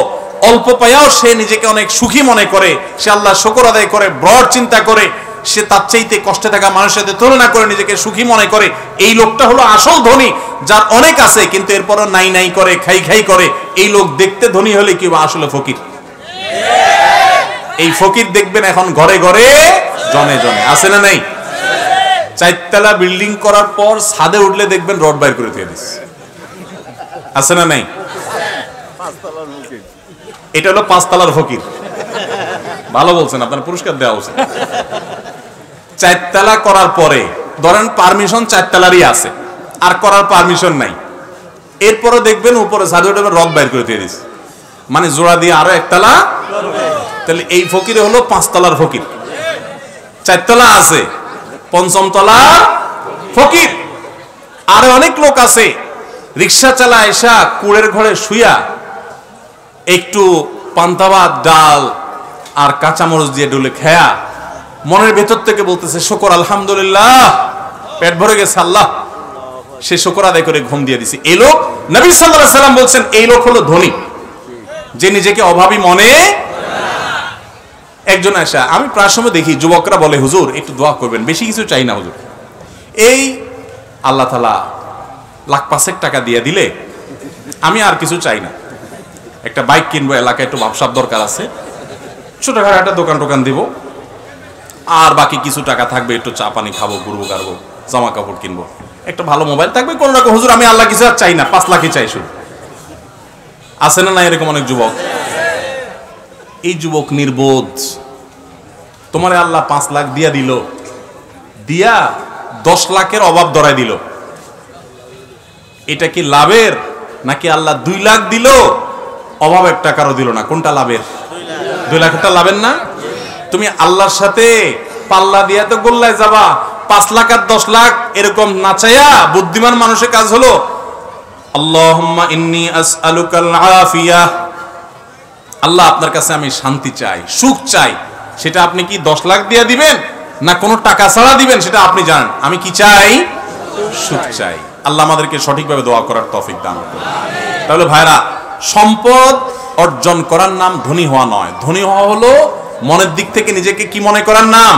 অল্প পায়াও সে নিজেকে অনেক সুখী মনে করে, সে আল্লাহ শুকর আদায় করে, ব্রড চিন্তা করে, সে তার চাইতে কষ্টে থাকা মানুষের সাথে তুলনা করে নিজেকে সুখী মনে করে। এই লোকটা হলো আসল ধনী। যার অনেক আছে কিন্তু এরপরও নাই নাই করে, খাই খাই করে, এই লোক দেখতে ধনী হলে কি আসলে ফকির। এই ফকির দেখবেন এখন ঘরে ঘরে, জনে জনে, আছে না নাই? 4 তলা বিল্ডিং করার পর ছাদে উঠলে দেখবেন রড বাইর করে দিয়ে দিচ্ছে, আছে না নাই? এটা হলো 5 তলার ফকির। ভালো বলছেন, আপনার পুরস্কার দেওয়া উচিত। 4 তলা করার পরে ধরেন পারমিশন 4 তলারই আছে, আর করার পারমিশন নাই, এরপরে দেখবেন উপরে সার্টিফিকেট রড বাইর করে দিয়ে দিচ্ছে, মানে জোড়া দিয়ে আরো 1 তলা। তাহলে এই ফকির হলো 5 তলার ফকির, 4 তলা আছে, 5ম তলা ফকির। আর অনেক লোক আছে রিক্সা চালা এসা কুড়ের ঘরে শুয়া একটু পান্তা ভাত, ডাল আর কাঁচামরিচ দিয়ে ডুলে খেয়া মনের ভেতর থেকে বলতেছে শুকর আলহামদুলিল্লাহ, পেট ভরে গেছে আল্লাহ, সে শুকর আদায় করে ঘুম দিয়ে দিছে। এই লোক, নবী সাল্লাল্লাহু আলাইহি সাল্লাম বলছেন, এই লোক হলো ধনী, যে নিজেকে অভাবী মনে। একজন আসা, আমি প্রায় সময় দেখি যুবকরা বলে হুজুর একটু দোয়া করবেন, বেশি কিছু চাই না হুজুর, এই আল্লাহ তাআলা লাখ 5 টাকা দিয়ে দিলে আমি আর কিছু চাই না, একটা বাইক কিনবো, এলাকায় একটু ভাবসাব দরকার আছে, ছোটখাটো একটা দোকান টোকান দিব, আর বাকি কিছু টাকা থাকবে একটু চা পানি খাবো, ঘুরবো গাড়বো, জামা কাপড় কিনবো, একটা ভালো মোবাইল থাকবে, কোন রকম হুজুর আমি আল্লাহ কিছু আর চাই না, 5 লাখই চাই শুধু। আছে না না এরকম অনেক যুবক? এই যুবক নির্বোধ, তোমারে আল্লাহ 5 লাখ দিয়া দিল, দিয়া 10 লাখের অভাব ধরাই দিল, এটা কি লাভের নাকি আল্লাহ 2 লাখ দিল অভাব 1 টাকারও দিল না? কোনটা লাভের? 2 লাখটা লাভের না? তুমি আল্লাহর সাথে পাল্লা দিয়া তো গোল্লায় যাবা, 5 লাখ আর 10 লাখ এরকম না চাইয়া বুদ্ধিমান মানুষের কাজ হলো আল্লাহুম্মা ইন্নী আসআলুকাল আফিয়া, আল্লাহ আপনার কাছে আমি শান্তি চাই, সুখ চাই, সেটা আপনি কি 10 লাখ দিয়ে দিবেন না কোনো টাকা ছাড়া দিবেন সেটা আপনি জানেন, আমি কি চাই? সুখ চাই। আল্লাহ আমাদেরকে সঠিকভাবে দোয়া করার তৌফিক দান করুন। তাহলে ভাইরা, সম্পদ অর্জন করার নাম ধনী হওয়া নয়, ধনী হওয়া হলো মনের দিক থেকে নিজেকে কি মনে করার নাম?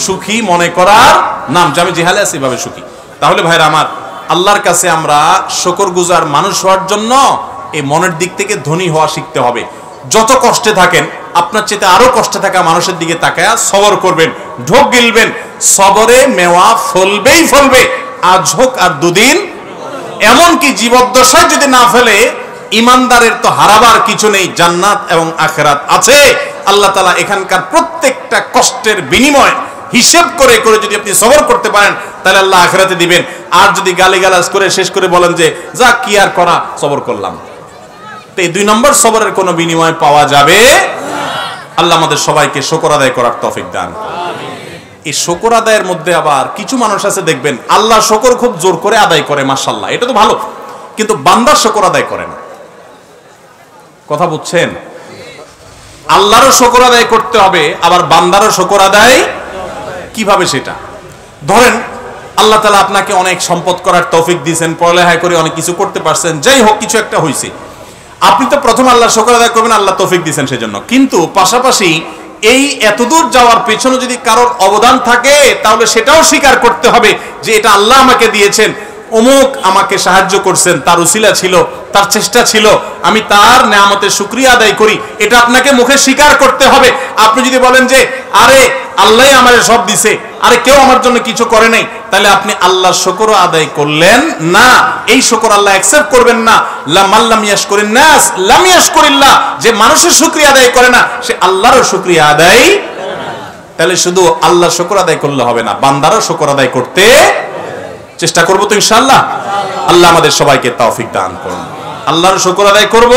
সুখী মনে করার নাম, যে আমি যেহালে আছি এভাবে সুখী। তাহলে ভাইরা আমার, আল্লাহর কাছে আমরা শুকরগুজার মানুষ হওয়ার জন্য এই মনের দিক থেকে ধনী হওয়া শিখতে হবে। যত কষ্টে থাকেন, আপনার চেয়ে আরো কষ্টে থাকা মানুষের দিকে তাকায়া সবর করবেন, ঢোক গিলবেন, সবরে মেওয়া ফলবেই ফলবে, আজ হোক আর 2 দিন। এমনকি জীবদ্দশায় যদি না ফেলে, ইমানদারের তো হারাবার কিছু নেই, জান্নাত এবং আখিরাত আছে। আল্লাহ তাআলা এখানকার প্রত্যেকটা কষ্টের বিনিময় হিসেব করে করে যদি আপনি সবর করতে পারেন, তাহলে আল্লাহ আখিরাতে দিবেন। আর যদি গালিগালাজ করে শেষ করে বলেন যে যা কি আর করা, সবর করলাম, তো এই 2 নম্বর সবরের কোনো বিনিময় পাওয়া যাবে না। আল্লাহ আমাদের সবাইকে শুকর আদায় করার তৌফিক দান করুন। এই শুকর আদায়ের মধ্যে আবার কিছু মানুষ আছে দেখবেন আল্লাহ শুকর খুব জোর করে আদায় করে, মাশাআল্লাহ, এটা তো ভালো, কিন্তু বান্দার শুকর আদায় করে না। কথা বুঝছেন? আল্লাহরও শুকর আদায় করতে হবে, আবার বান্দারও শুকর আদায় কিভাবে সেটা? ধরেন আল্লাহ তাআলা আপনাকে অনেক সম্পদ করার তৌফিক দিয়েছেন, পড়ালেখা করে অনেক কিছু করতে পারছেন, যাই হোক কিছু একটা হয়েছে, আপনি তো প্রথম আল্লাহর শুকর আদায় করবেন, আল্লাহ তৌফিক দিয়েছেন সেজন্য, কিন্তু পাশাপাশি এই এতদূর যাওয়ার পেছনে যদি কারোর অবদান থাকে, তাহলে সেটাও স্বীকার করতে হবে যে এটা আল্লাহ আমাকে দিয়েছেন, অমুক আমাকে সাহায্য করছেন, তার উসিলা ছিল, তার চেষ্টা ছিল, আমি তার নেয়ামতের শুকরিয়া আদায় করি, এটা আপনাকে মুখে স্বীকার করতে হবে। আপনি যদি বলেন যে আরে আল্লাহই আমারে সব দিছে, আরে কেউ আমার জন্য কিছু করে নাই, তাহলে আপনি আল্লাহর শুকর আদায় করলেন না। এই শুকর আল্লাহ অ্যাকসেপ্ট করবেন না। লাম ইয়াশকুরিন নাস লাম ইয়াশকুরিল্লাহ, যে মানুষের শুকরিয়া আদায় করে না, সে আল্লাহরও শুকরিয়া আদায় করে না। তাহলে শুধু আল্লাহর শুকর আদায় করলে হবে না, বান্দারও শুকর আদায় করতে চেষ্টা করব তো ইনশাআল্লাহ। আল্লাহ আমাদের সবাইকে তৌফিক দান করুন। আল্লাহর শুকর আদায় করব,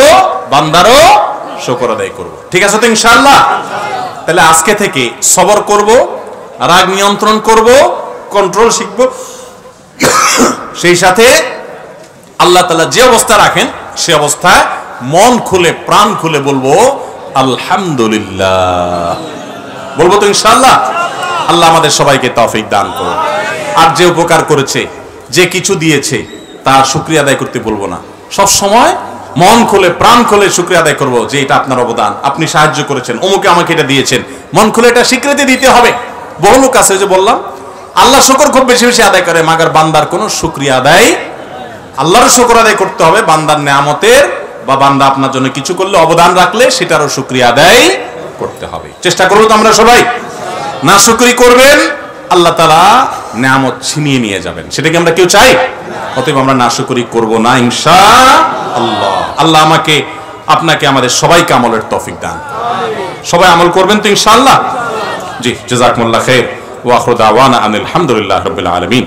বান্দারও শুকর আদায় করব, ঠিক আছে তো ইনশাআল্লাহ। তাহলে আজকে থেকে সবর করব, রাগ নিয়ন্ত্রণ করব, কন্ট্রোল শিখব, সেই সাথে আল্লাহ তাআলা যে অবস্থা রাখেন সে অবস্থায় মন খুলে প্রাণ খুলে বলবো আলহামদুলিল্লাহ, বলবো তো ইনশাআল্লাহ। আল্লাহ আমাদের সবাইকে তৌফিক দান করুন। আর যে উপকার করেছে, যে কিছু দিয়েছে, তার শুকরিয়া আদায় করতে বলবো না, সব সময় মন খুলে প্রাণ খুলে শুকরিয়া আদায় করব যে এটা আপনার অবদান, আপনি সাহায্য করেছেন, অমুকে আমাকে এটা দিয়েছেন, মন খুলে এটা স্বীকৃতি দিতে হবে। বহু লোক আছে, যে বললাম আল্লাহ শুকর খুব বেশি বেশি আদায় করে, মাগার বান্দার কোনো শুকরিয়া আদায়, আল্লাহর শুকর আদায় করতে হবে, বান্দার নেয়ামতের বা বান্দা আপনার জন্য কিছু করলে, অবদান রাখলে সেটারও শুকরিয়া আদায় করতে হবে। চেষ্টা করবো তো আমরা সবাই। না শুকরি করবেন, আল্লাহ তাআলা নেয়ামত ছিনিয়ে নিয়ে যাবেন, সেটা কি আমরা কেউ চাই? অতএব আমরা নাশুকরি করব না ইনশাআল্লাহ। আল্লাহ আমাকে, আপনাকে, আমাদের সবাইকে আমলের তৌফিক দান। সবাই আমল করবেন তো ইনশাআল্লাহ। জি, জাযাকুমুল্লাহ খাইর। ওয়া আখিরু দাওয়ানা আনিল হামদুলিল্লাহি রাব্বিল আলামিন।